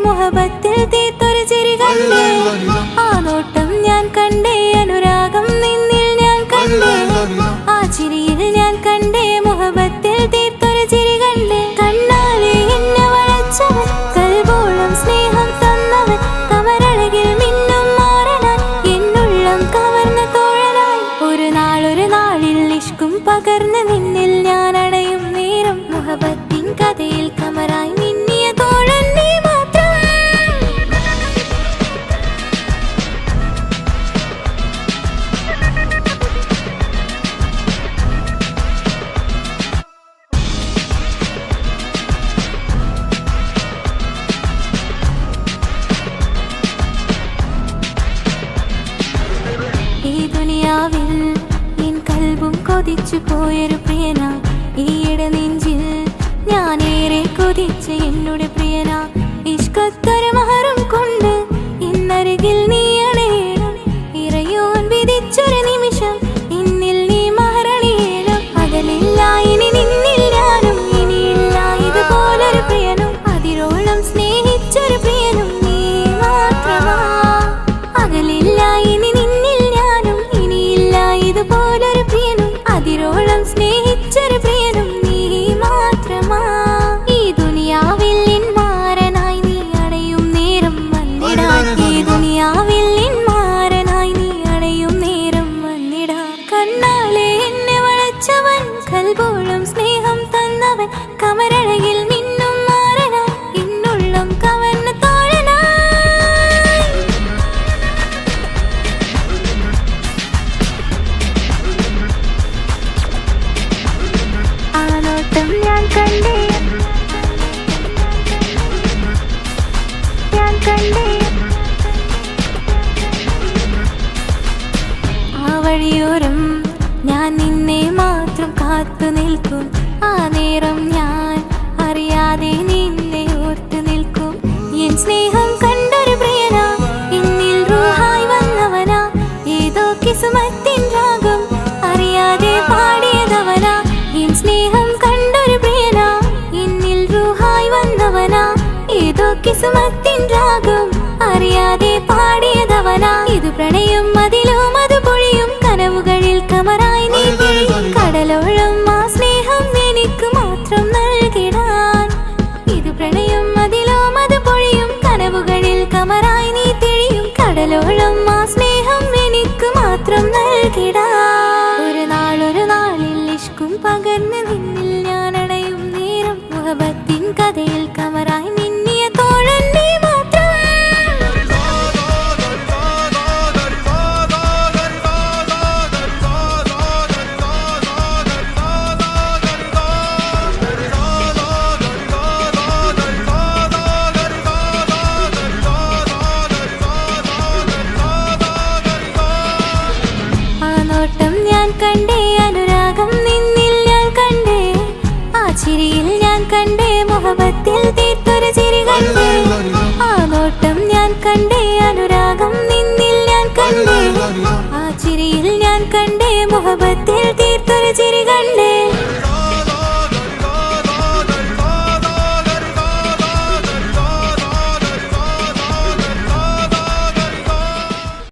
മുഹബത്തിൽ തീർത്തൊരു ചിരി കണ്ടേ, ആ നോട്ടം ഞാൻ കണ്ടേ, അനുരാഗം നിന്നിൽ ഞാൻ കണ്ടേ, ആ ചിരിയിൽ ഞാൻ കണ്ടേ, മുഹബത്തിൽ തീർത്തൊരു ചിരി കണ്ടേ. കണ്ണാലെ എന്നെ വളച്ചവൻ, കൽബോളം സ്നേഹം തന്നവൻ, കമരഴകിൽ മിന്നും മാറനാൻ എന്നുള്ളം കവർന്ന തോഴനായി. ഒരു നാളിൽ ഇഷ്കും പകർന്ന് നിന്നിൽ ഞാൻ അടയും നേരം, മുഹബത്തിൻ കഥയിൽ കമറായി മിന്നിയ തോഴൻ നീ മാത്രം. ഈ ദുനിയാവിൽ എൻ കൽബും കൊതിച്ചു പോയൊരു പ്രിയന, ഈയിടെ നെഞ്ചിൽ ഞാനേറെ കൊതിച്ച എന്നോട് പ്രിയന. ഇഷ്കത്തൊരു മഹറും കൊണ്ട് ഇന്നരികിൽ നീ അണയണം, ഇറയോൻ വിധിച്ചൊരു നിമിഷം ഇന്നിൽ നീ മഹറണിയേണം. അകലില്ല ഇനി നിന്നിൽ ഞാനും, ഇനിയില്ല ഇതുപോലൊരു പ്രിയനും, അതിരോളം സ്നേഹിച്ചൊരു പ്രിയനും നീ മാത്രമാ. അകലില്ല ഇനി നിന്നിൽ ഞാനും, ഇനിയില്ല ഇതുപോലൊരു പ്രിയനും, അതിരോളം സ്നേഹിച്ചൊരു പ്രിയനും നീ മാത്രമാ. ഈ ദുനിയാവിൽ എൻ മാരനായി നീ അടയും നേരം വന്നിടാൻ, ഈ ദുനിയാവിൽ എൻ മാരനായി നീ അടയും നേരം വന്നിടാൻ. കണ്ണാലെ എന്നെ വളച്ചവൻ, കൽബോളം സ്നേഹം തന്നവൻ, കമരഴകിൽ മിന്നും മാറനായി എന്നുള്ളം കവർന്ന തോഴനായി. ആ നോട്ടം ഞാൻ കണ്ടേ, ഞാൻ കണ്ടേ, ആ വഴിയോരം ഞാൻ നിന്നെ മാത്രം കാത്തു നിൽക്കും, ആ നേരം ഞാൻ അറിയാതെ നിന്നെ ഓർത്തു നിൽക്കും. എൻ സ്നേഹം കണ്ടൊരു പ്രിയന എന്നിൽ കിസുമത്തിൻ രാഗം അറിയാതെ പാടിയതവനാ എൻ സ്നേഹം കണ്ടൊരു പ്രിയനാ എന്നിൽ റൂഹായി വന്നവനാ ഏതോ കിസുമത്തിൻ രാഗം അറിയാതെ പാടിയതവനാ ഇത് പ്രണയം അതിലും അത് പൊഴിയും കനവുകളിൽ കമറായി നീ തെളിയും കടലോളം ആ സ്നേഹം എനിക്ക് മാത്രം നൽകിടാൻ ഇത് പ്രണയം അതിലും അത് പൊഴിയും കനവുകളിൽ കമറായി നീ തെളിയും കടലോളം ആ സ്നേഹം എനിക്ക് മാത്രം നൽകിടാൻ ഒരു നാളിൽ ഇഷ്കും പകർന്ന് നിന്നിൽ ഞാൻ അണയും നേരം മുഹബത്തിൻ കഥയിൽ കമറായി മിന്നിയ തോഴൻ നീ മാത്രം കണ്ടേ അനുരാഗം നിന്നിൽ ഞാൻ കണ്ടേ ആ ചിരിയിൽ ഞാൻ കണ്ടേ മുഹബത്തിൽ തീർത്തൊരു ചിരി കണ്ടേ ആ നോട്ടം ഞാൻ കണ്ടേ അനുരാഗം നിന്നിൽ ഞാൻ കണ്ടേ ആ ചിരിയിൽ ഞാൻ കണ്ടേ മുഹബത്തിൽ